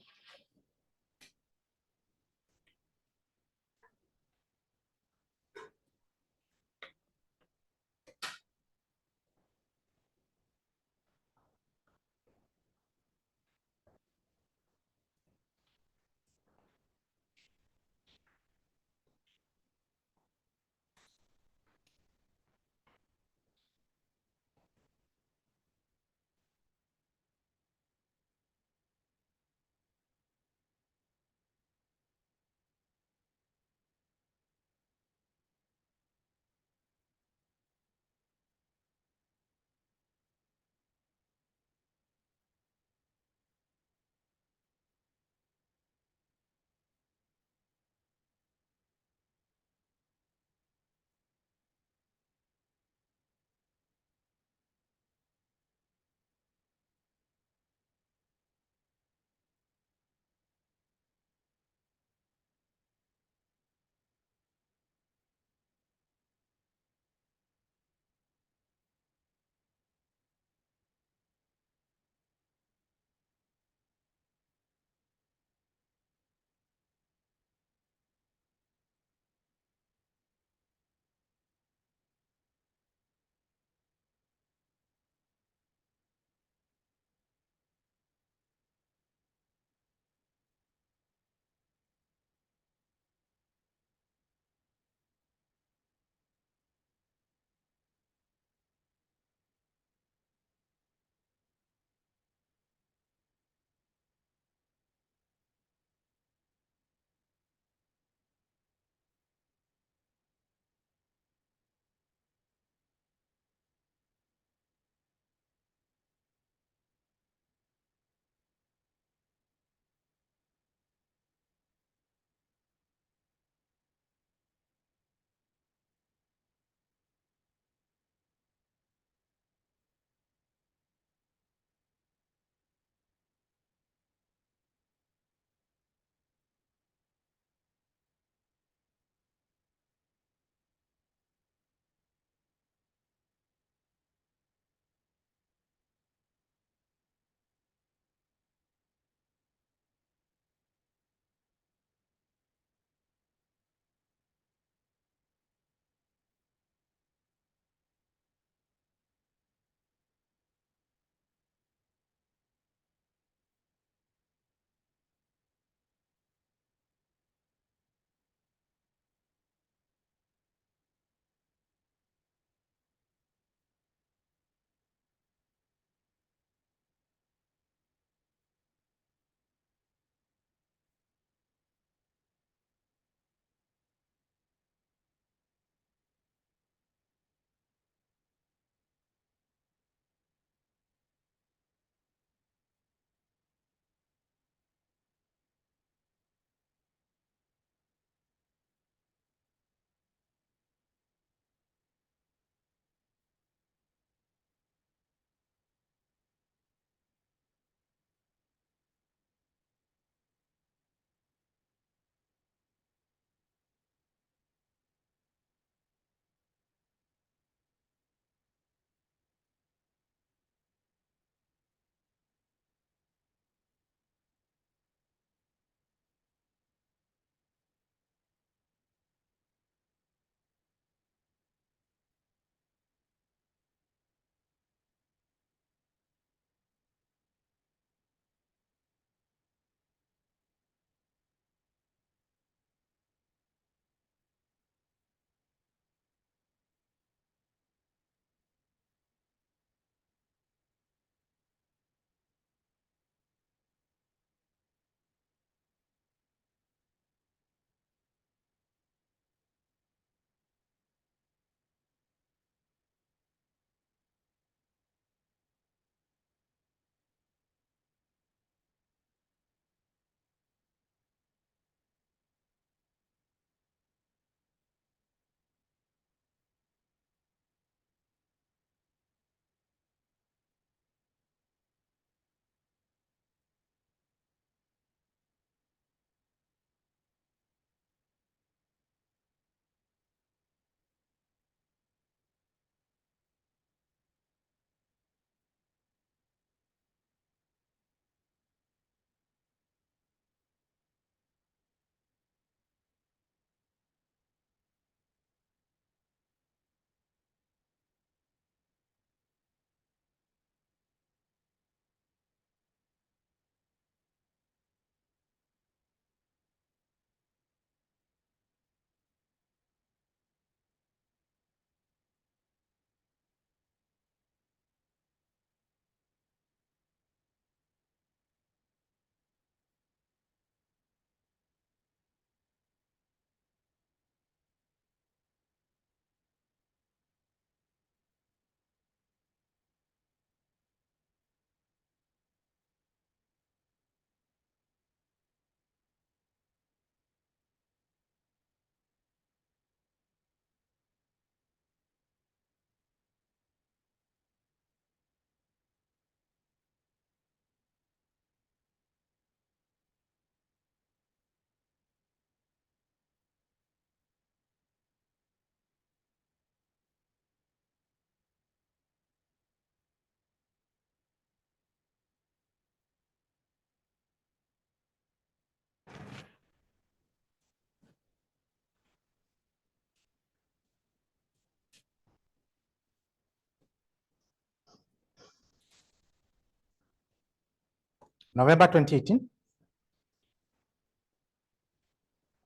November 2018.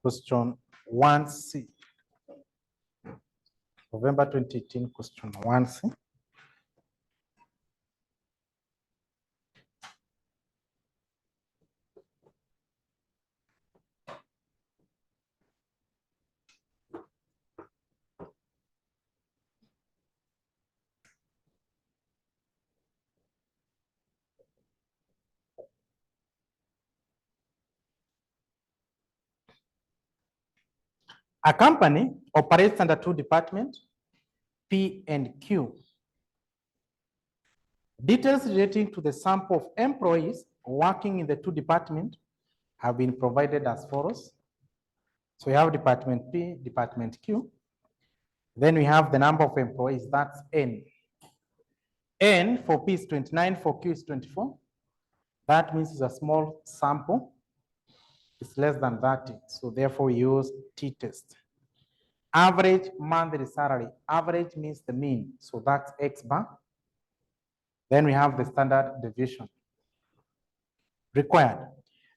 Question 1C. November 2018, question 1C. A company operates under two departments, P and Q. Details relating to the sample of employees working in the two departments have been provided as follows. So we have department P, department Q. Then we have the number of employees, that's N. N for P is 29, for Q is 24. That means it's a small sample. It's less than 30. So therefore we use t-test. Average monthly salary. Average means the mean. So that's X bar. Then we have the standard deviation. Required.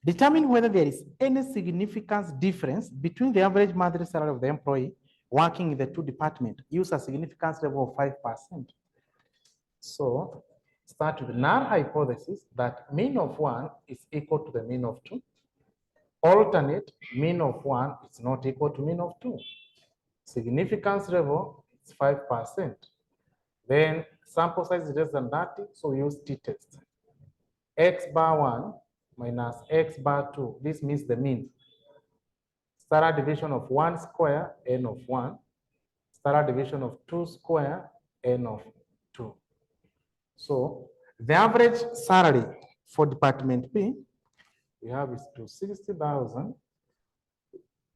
Determine whether there is any significant difference between the average monthly salary of the employee working in the two departments. Use a significance level of 5%. So start with null hypothesis that mean of 1 is equal to the mean of 2. Alternate, mean of 1 is not equal to mean of 2. Significance level is 5%. Then sample size is less than 30, so we use t-test. X bar 1 minus X bar 2, this means the mean. Standard deviation of 1 square, N of 1. Standard deviation of 2 square, N of 2. So the average salary for department P, we have is 260,000.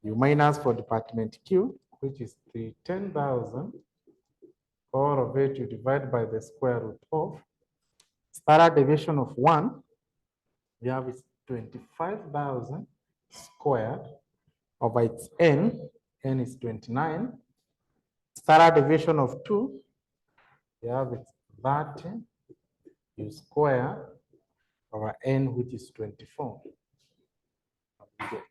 You minus for department Q, which is 310,000. All of it you divide by the square root of. Standard deviation of 1, we have is 25,000 squared over its N. N is 29. Standard deviation of 2, we have it 30. You square over N, which is 24. Get.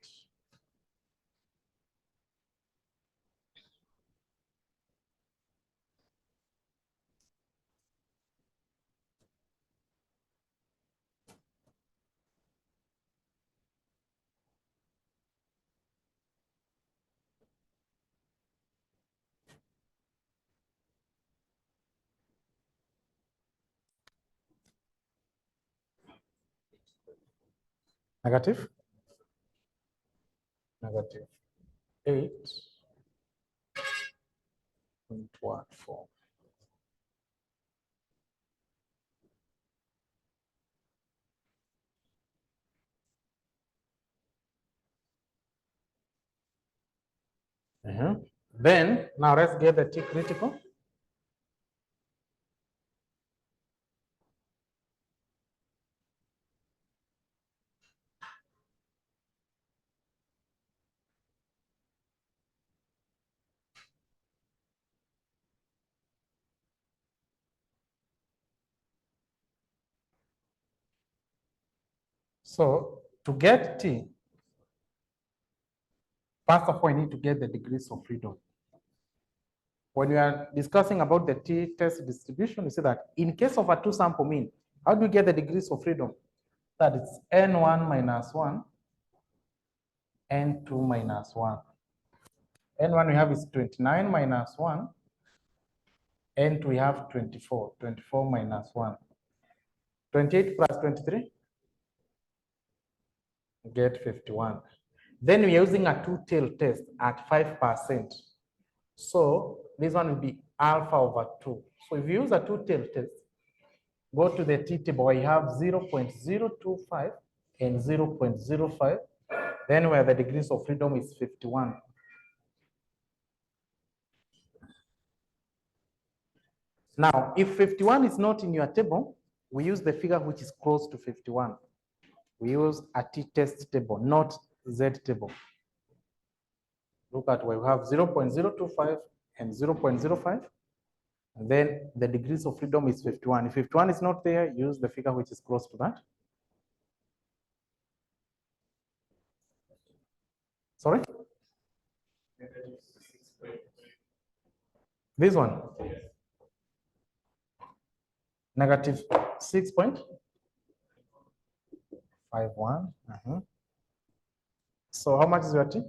Negative? Negative 8.14. Then, now let's get the T critical. So to get T, first of all, we need to get the degrees of freedom. When we are discussing about the t-test distribution, you see that in case of a two sample mean, how do we get the degrees of freedom? That it's N1 minus 1, N2 minus 1. N1 we have is 29 minus 1, N2 we have 24, 24 minus 1. 28 plus 23, get 51. Then we're using a two-tail test at 5%. So this one will be alpha over 2. So if you use a two-tail test, go to the T table where you have 0.025 and 0.05, then where the degrees of freedom is 51. Now, if 51 is not in your table, we use the figure which is close to 51. We use a t-test table, not Z table. Look at where we have 0.025 and 0.05. And then the degrees of freedom is 51. If 51 is not there, use the figure which is close to that. Sorry? This one? Negative 6.51. So how much is your t?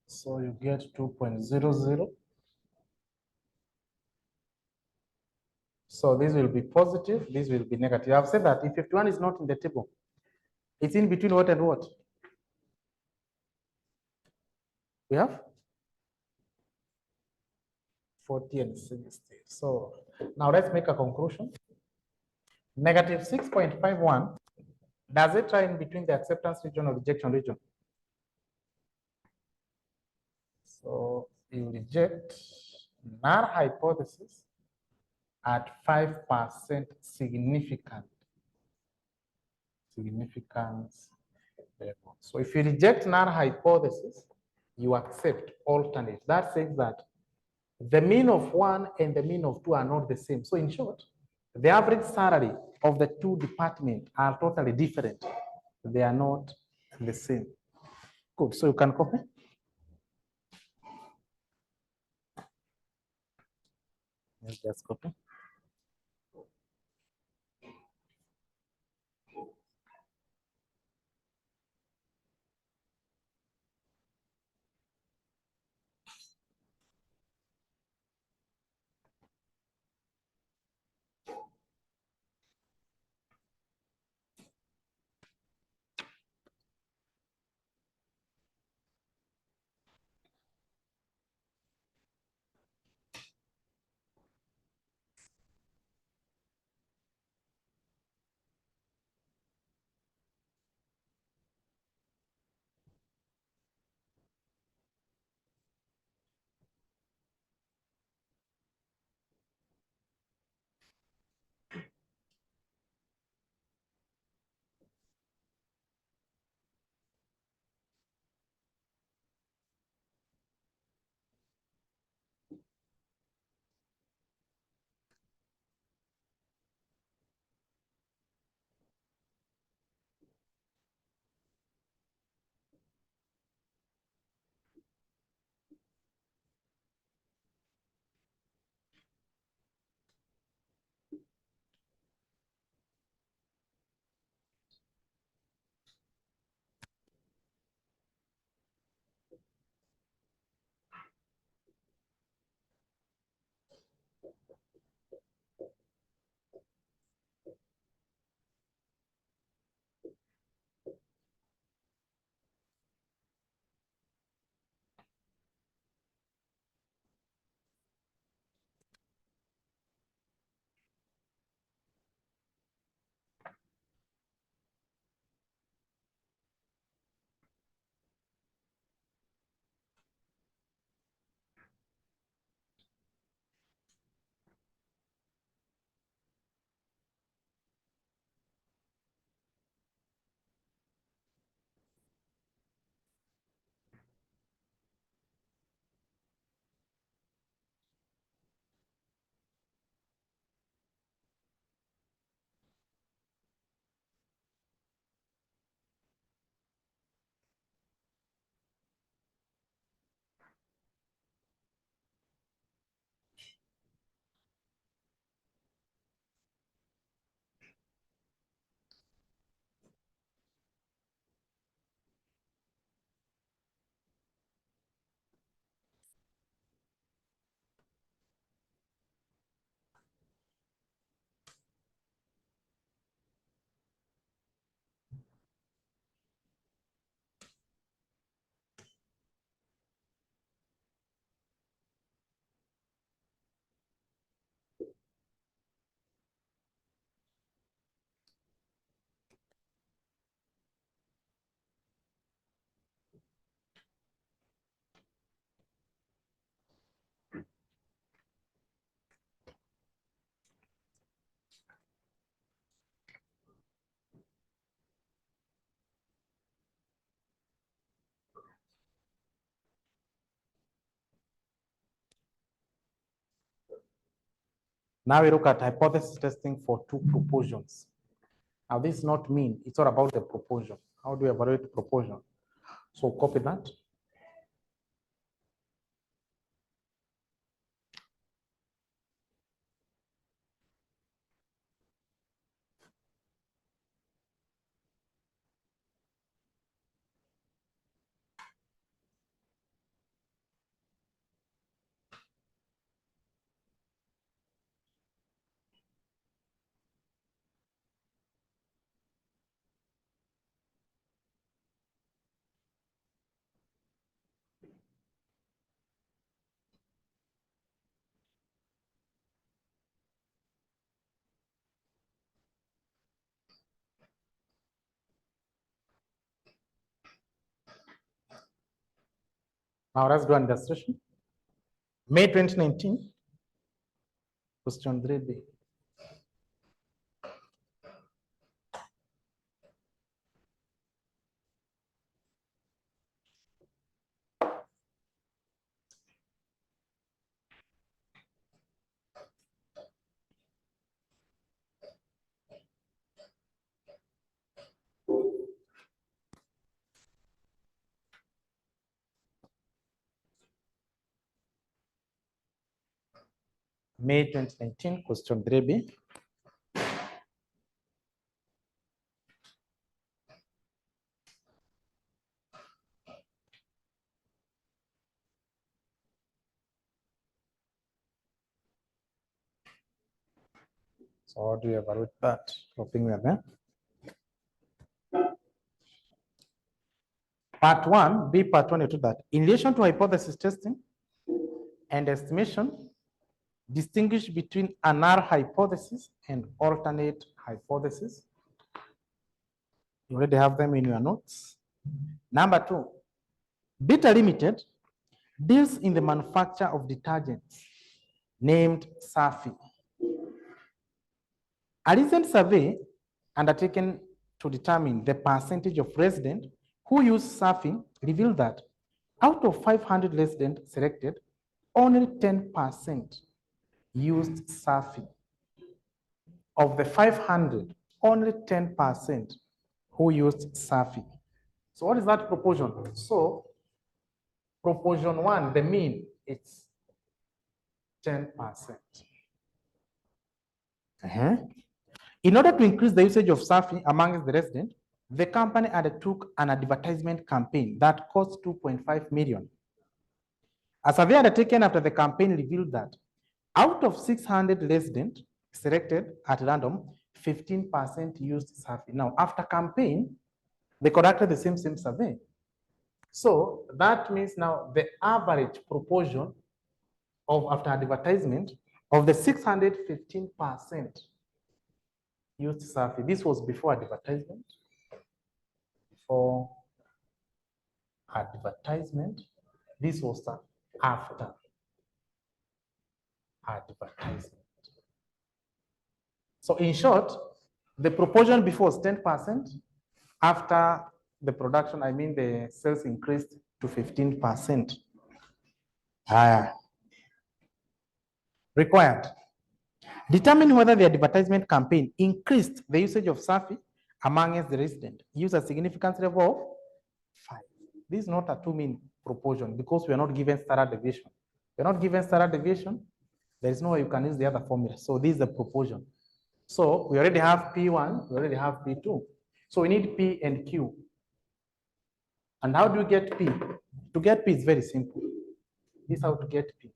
So you get 2.00. So this will be positive, this will be negative. I've said that if 51 is not in the table, it's in between what and what? We have 40 and 60. So now let's make a conclusion. Negative 6.51, does it lie in between the acceptance region or rejection region? So you reject null hypothesis at 5% significance level. So if you reject null hypothesis, you accept alternate. That says that the mean of 1 and the mean of 2 are not the same. So in short, the average salary of the two departments are totally different. They are not the same. Good, so you can copy. Let's just copy. Now we look at hypothesis testing for two proportions. Now this is not mean, it's all about the proportion. How do we evaluate proportion? So copy that. Now let's do an illustration. May 2019, question 3B. May 2019, question 3B. So how do you evaluate that? Hoping we are there. Part 1, B part 1, you do that. In relation to hypothesis testing and estimation, distinguish between a null hypothesis and alternate hypothesis. You already have them in your notes. Number 2, Beta Limited deals in the manufacture of detergents named Safi. A recent survey undertaken to determine the percentage of residents who use Safi revealed that out of 500 residents selected, only 10% used Safi. Of the 500, only 10% who used Safi. So what is that proportion? So proportion 1, the mean, it's 10%. In order to increase the usage of Safi among the residents, the company undertook an advertisement campaign that cost 2.5 million. A survey undertaken after the campaign revealed that out of 600 residents selected at random, 15% used Safi. Now, after campaign, they conducted the same survey. So that means now the average proportion of after advertisement of the 615% used Safi. This was before advertisement. For advertisement, this was after advertisement. So in short, the proportion before was 10%. After the production, I mean the sales increased to 15%. Required. Determine whether the advertisement campaign increased the usage of Safi amongst the residents. Use a significance level of 5. This is not a two-mean proportion because we are not given standard deviation. We are not given standard deviation. There is no way you can use the other formula. So this is the proportion. So we already have P1, we already have P2. So we need P and Q. And how do we get P? To get P is very simple. This is how to get P.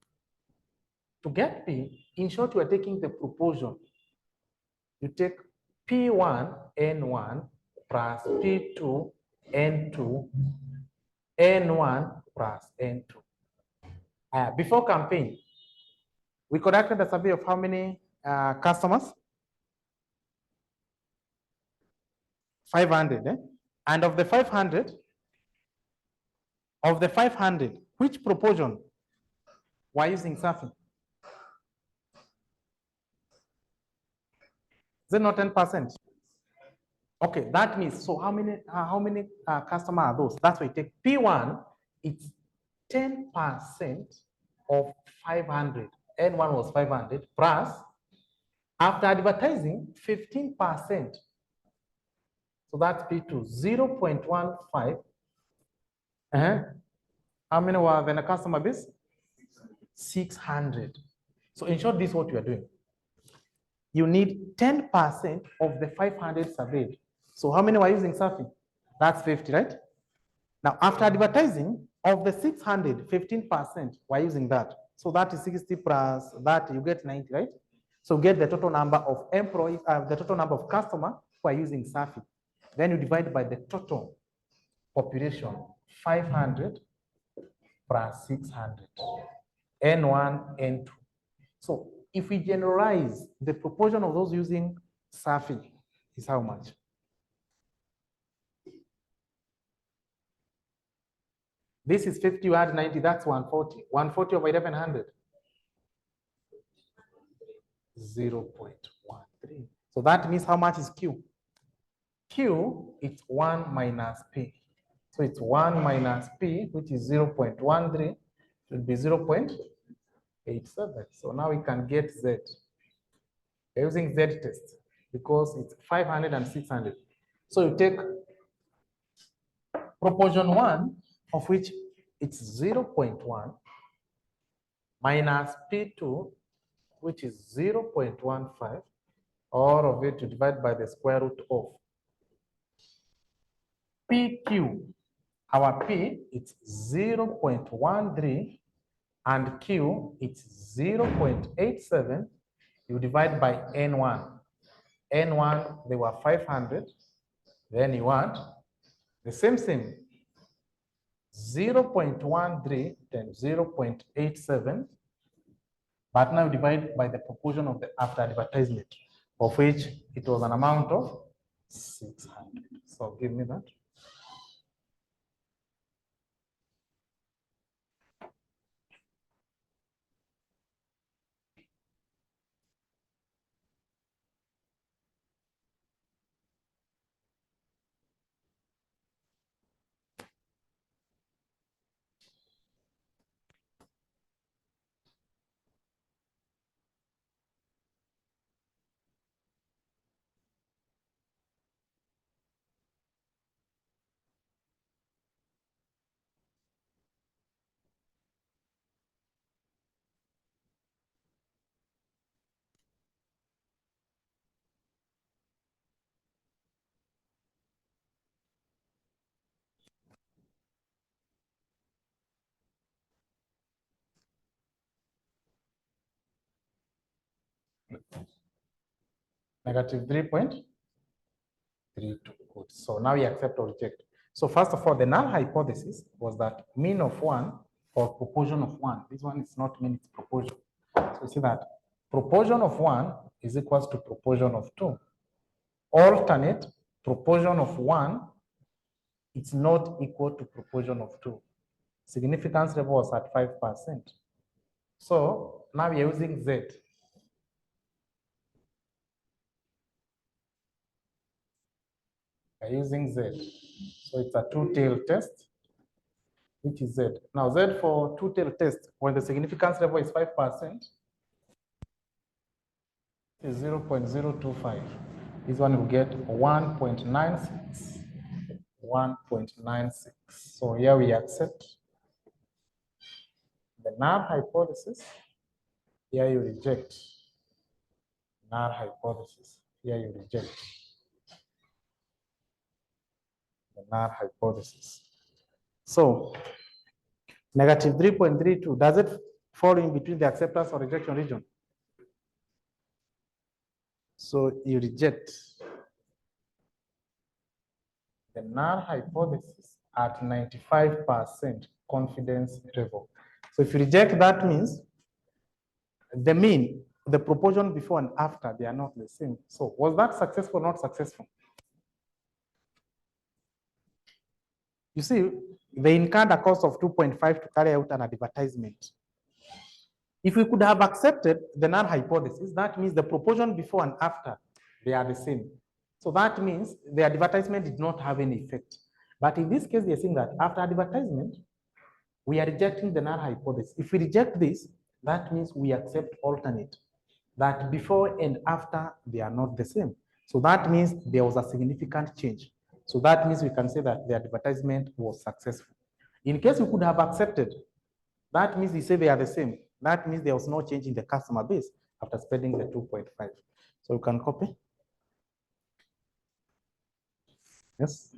To get P, in short, you are taking the proportion. You take P1, N1 plus P2, N2, N1 plus N2. Before campaign, we conducted a survey of how many customers? 500. And of the 500, which proportion were using Safi? Is it not 10%? Okay, that means, so how many customers are those? That's why you take P1, it's 10% of 500. N1 was 500 plus After advertising, 15%. So that's P2, 0.15. How many were then a customer base? 600. So in short, this is what you are doing. You need 10% of the 500 surveyed. So how many were using surfing? That's 50, right? Now, after advertising, of the 600, 15% were using that. So that is 60 plus that, you get 90, right? So get the total number of employees, the total number of customers who are using surfing. Then you divide by the total population, 500 plus 600, N1, N2. So if we generalize, the proportion of those using surfing is how much? This is 50, you add 90, that's 140. 140 over 1100. 0.13. So that means how much is Q? Q, it's 1 minus P. So it's 1 minus P, which is 0.13, should be 0.87. So now we can get Z. We're using Z test because it's 500 and 600. So you take proportion 1, of which it's 0.1, minus P2, which is 0.15, all of it to divide by the square root of PQ. Our P, it's 0.13, and Q, it's 0.87. You divide by N1. N1, they were 500. Then you want the same thing, 0.13 times 0.87. But now divide by the proportion of the after advertisement, of which it was an amount of 600. So give me that. Negative 3.32. Good. So now we accept or reject. So first of all, the null hypothesis was that mean of 1 or proportion of 1. This one is not mean, it's proportion. So you see that proportion of 1 is equals to proportion of 2. Alternate proportion of 1, it's not equal to proportion of 2. Significance level was at 5%. So now we are using Z. We're using Z. So it's a two-tail test, which is Z. Now Z for two-tail test, when the significance level is 5%, is 0.025. This one will get 1.96. 1.96. So here we accept the null hypothesis. Here you reject null hypothesis. Here you reject the null hypothesis. So negative 3.32, does it fall in between the acceptance or rejection region? So you reject the null hypothesis at 95% confidence level. So if you reject, that means the mean, the proportion before and after, they are not the same. So was that successful or not successful? You see, they incurred a cost of 2.5 to carry out an advertisement. If we could have accepted the null hypothesis, that means the proportion before and after, they are the same. So that means the advertisement did not have any effect. But in this case, they're saying that after advertisement, we are rejecting the null hypothesis. If we reject this, that means we accept alternate. that before and after they are not the same. So that means there was a significant change. So that means we can say that the advertisement was successful. In case we could have accepted, that means they say they are the same. That means there was no change in the customer base after spending the 2.5. So you can copy. Yes.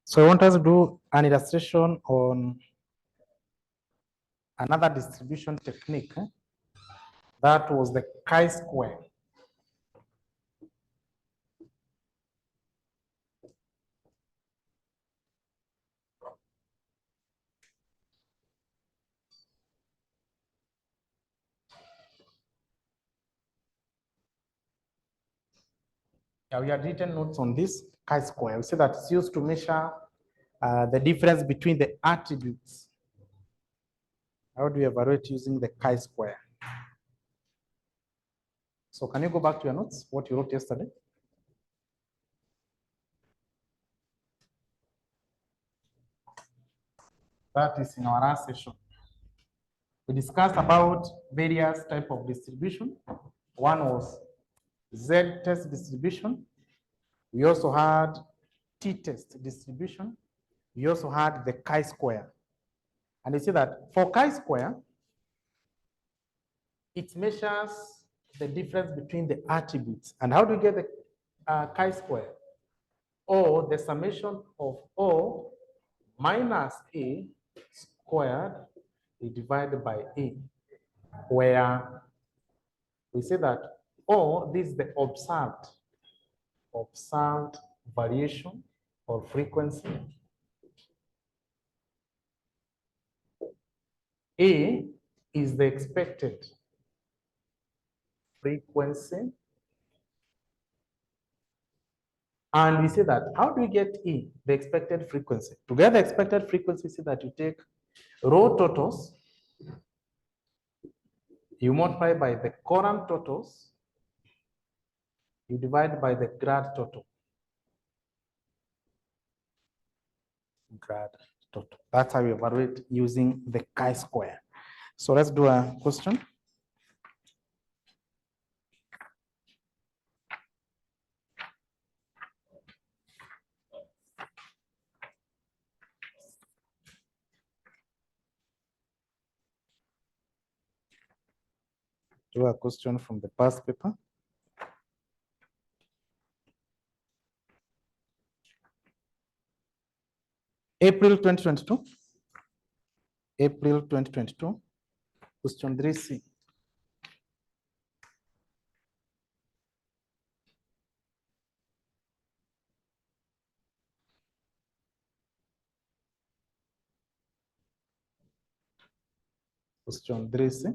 So I want us to do an illustration on another distribution technique. That was the chi-square. Yeah, we had written notes on this chi-square. We say that it's used to measure the difference between the attributes. How do you evaluate using the chi-square? So can you go back to your notes, what you wrote yesterday? That is in our last session. We discussed about various type of distribution. One was Z-test distribution. We also had T-test distribution. We also had the chi-square. And you see that for chi-square, it measures the difference between the attributes. And how do you get the chi-square? Or the summation of O minus A squared divided by A, where we say that O, this is the observed variation or frequency. A is the expected frequency. And we say that, how do we get E, the expected frequency? To get the expected frequency, see that you take row totals, you multiply by the column totals, you divide by the grad total. Grad total. That's how we evaluate using the chi-square. So let's do a question. Do a question from the past paper. April 2022. April 2022. Question 3C. Question 3C.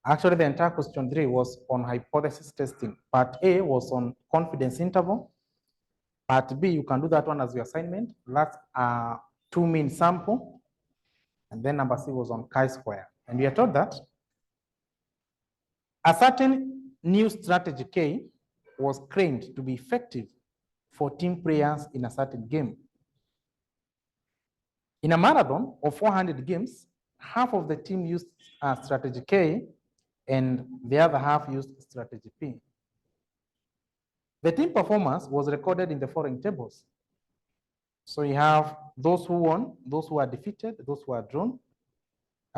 Actually, the entire question 3 was on hypothesis testing. Part A was on confidence interval. Part B, you can do that one as your assignment. That's a 2-mean sample. And then number C was on chi-square. And we are told that a certain new strategy K was claimed to be effective for team players in a certain game. In a marathon of 400 games, half of the team used strategy K and the other half used strategy P. The team performance was recorded in the following tables. So you have those who won, those who are defeated, those who are drawn,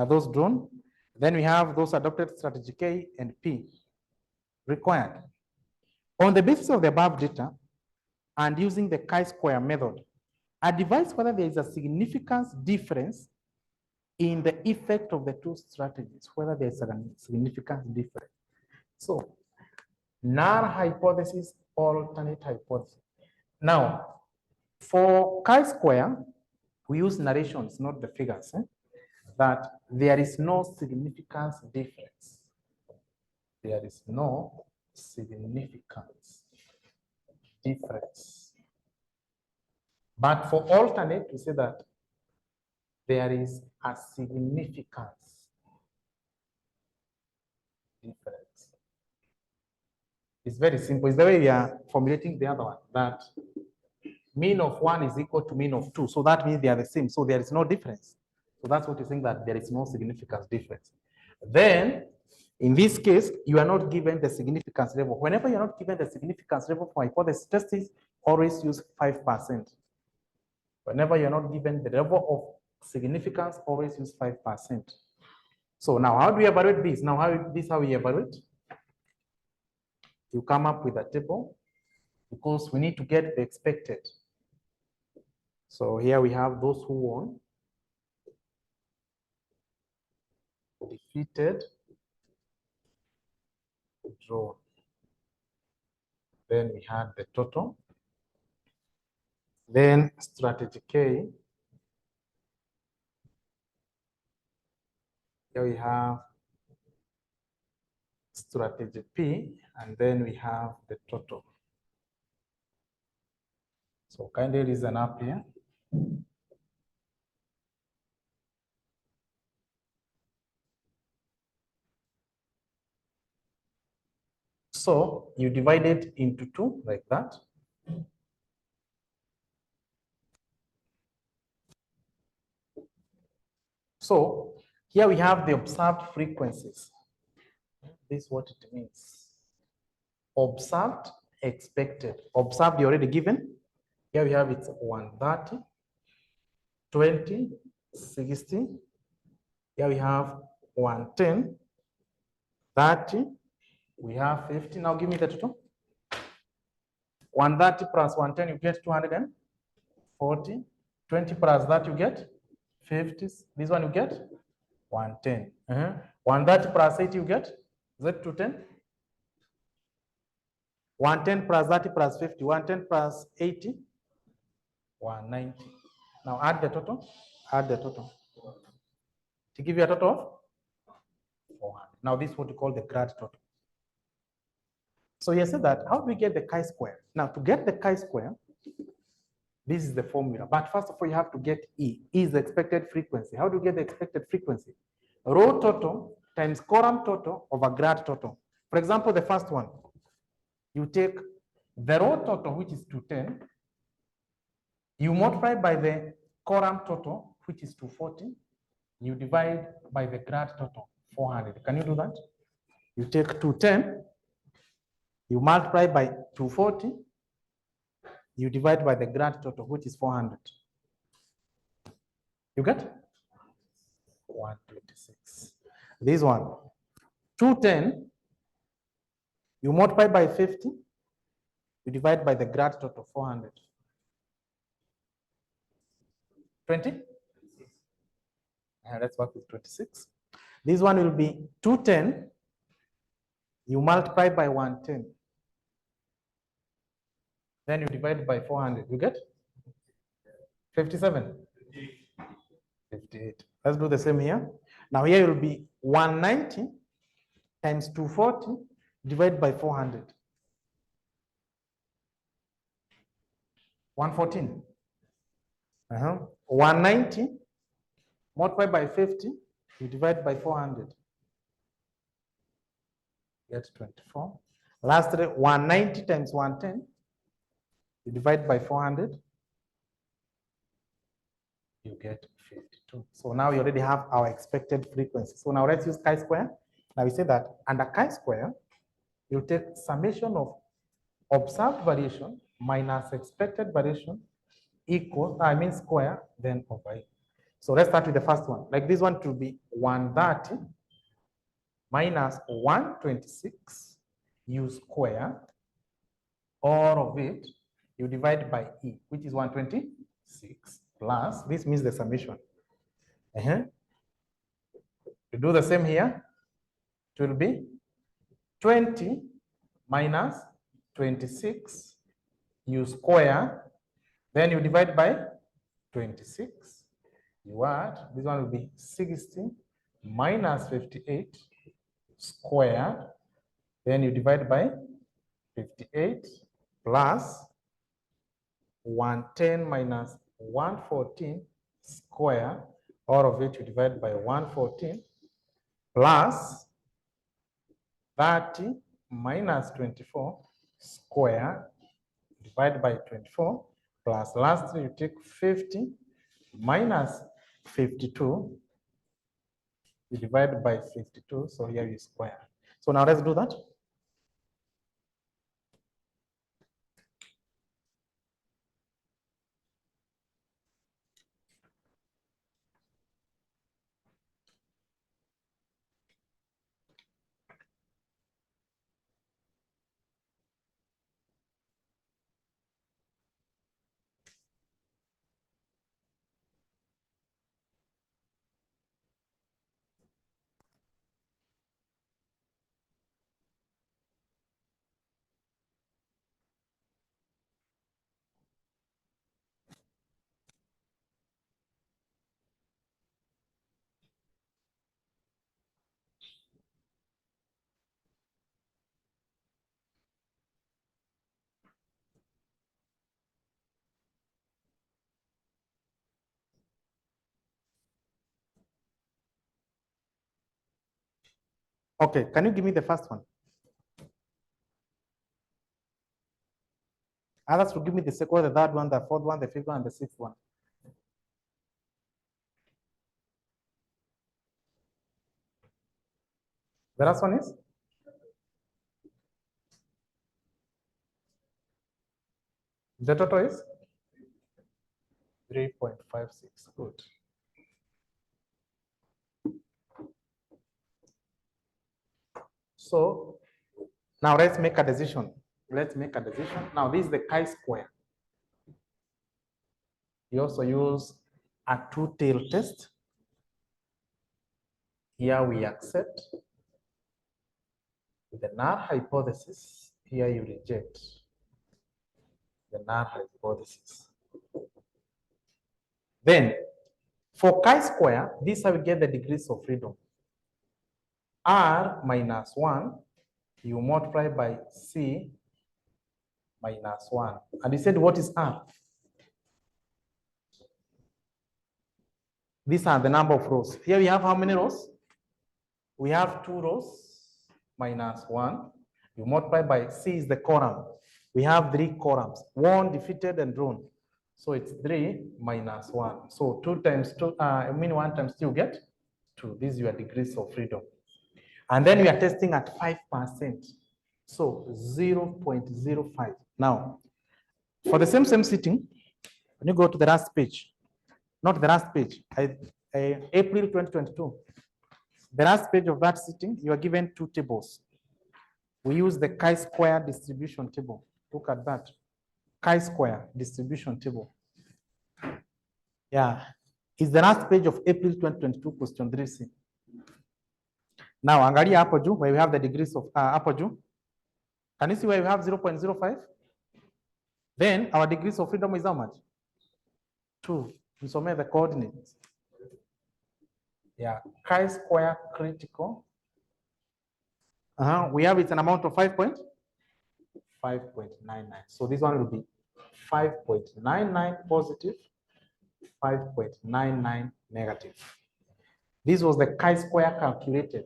those drawn. Then we have those adopted strategy K and P required. On the basis of the above data and using the chi-square method, advise whether there is a significant difference in the effect of the two strategies, whether there's a significant difference. So, null hypothesis, alternate hypothesis. Now, for chi-square, we use narrations, not the figures, that there is no significant difference. There is no significant difference. But for alternate, we say that there is a significant difference. It's very simple. It's the way we are formulating the other one, that mean of 1 is equal to mean of 2. So that means they are the same. So there is no difference. So that's what you're saying, that there is no significant difference. Then, in this case, you are not given the significance level. Whenever you're not given the significance level for hypothesis testing, always use 5%. Whenever you're not given the level of significance, always use 5%. So now, how do we evaluate this? Now, how we evaluate? You come up with a table because we need to get the expected. So here we have those who won, defeated, drawn. Then we had the total. Then strategy K. Here we have strategy P, and then we have the total. So kindly listen up here. So you divide it into 2 like that. So here we have the observed frequencies. This is what it means. Observed, expected. Observed, you already given. Here we have it's 130. 20, 60. Here we have 110, 30. We have 50. Now give me the total. 130 plus 110, you get 240. 20 plus that, you get 50. This one you get 110. 130 plus 80, you get, is it 210? 110 plus 30 plus 50. 110 plus 80, 190. Now add the total. Add the total. To give you a total of 400. Now this is what we call the grad total. So you said that, how do we get the chi-square? Now to get the chi-square, this is the formula. But first of all, you have to get E. E is the expected frequency. How do you get the expected frequency? Row total times column total over grad total. For example, the first one, you take the row total, which is 210, you multiply by the column total, which is 240, you divide by the grad total, 400. Can you do that? You take 210, you multiply by 240, you divide by the grad total, which is 400. You get 126. This one, 210, you multiply by 50, you divide by the grad total, 400. 20? Let's work with 26. This one will be 210, you multiply by 110. Then you divide by 400. You get 57? 58. Let's do the same here. Now here will be 190 times 240 divided by 400. 114. 190 multiplied by 50, you divide by 400. Get 24. Lastly, 190 times 110, you divide by 400, you get 52. So now you already have our expected frequency. So now let's use chi-square. Now we say that under chi-square, you take summation of observed variation minus expected variation equal, square, then over E. So let's start with the first one. Like this one to be 130 minus 126, you square all of it, you divide by E, which is 126 plus, this means the summation. You do the same here. It will be 20 minus 26, you square, then you divide by 26. You add, this one will be 60 minus 58 square, then you divide by 58 plus 110 minus 114 square, all of it you divide by 114 plus 30 minus 24 square, divide by 24 plus lastly you take 50 minus 52, you divide by 52, so here you square. So now let's do that. Okay, can you give me the first one? Others will give me the second, the third one, the fourth one, the fifth one, and the sixth one. The last one is? The total is? 3.56. Good. So now let's make a decision. Let's make a decision. Now this is the chi-square. We also use a two-tailed test. Here we accept the null hypothesis. Here you reject the null hypothesis. Then for chi-square, this is how we get the degrees of freedom. R minus 1, you multiply by C minus 1. And you said, what is R? These are the number of rows. Here we have how many rows? We have 2 rows minus 1. You multiply by C is the column. We have 3 columns, won, defeated, and drawn. So it's 3 minus 1. So 2 times 2, 1 times 2, you get 2. These are your degrees of freedom. And then we are testing at 5%. So 0.05. Now, for the same sitting, when you go to the last page, not the last page, April 2022, the last page of that sitting, you are given 2 tables. We use the chi-square distribution table. Look at that. Chi-square distribution table. Yeah. It's the last page of April 2022, question 3C. Now, angalia hapo juu, where we have the degrees of hapo juu. Can you see where we have 0.05? Then our degrees of freedom is how much? 2. Nisomee the coordinates. Yeah, chi-square critical. We have it's an amount of 5.99. So this one will be 5.99 positive, 5.99 negative. This was the chi-square calculated.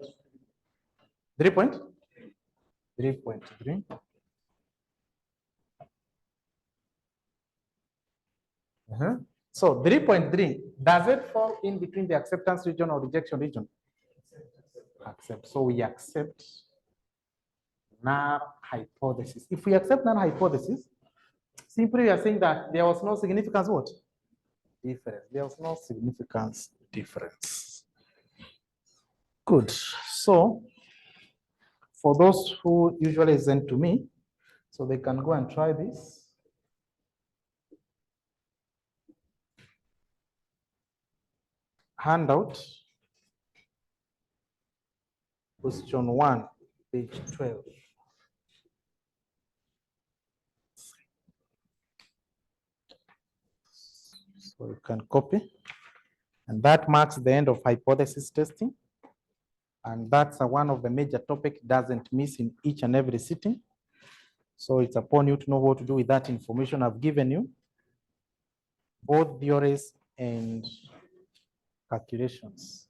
3.3. So 3.3, does it fall in between the acceptance region or rejection region? Accept. So we accept null hypothesis. If we accept null hypothesis, simply we are saying that there was no significance what? Difference. There was no significance difference. Good. So for those who usually send to me, so they can go and try this. Handout, question 1, page 12. So you can copy, and that marks the end of hypothesis testing. And that's one of the major topics doesn't miss in each and every sitting. So it's upon you to know what to do with that information I've given you, both theories and calculations.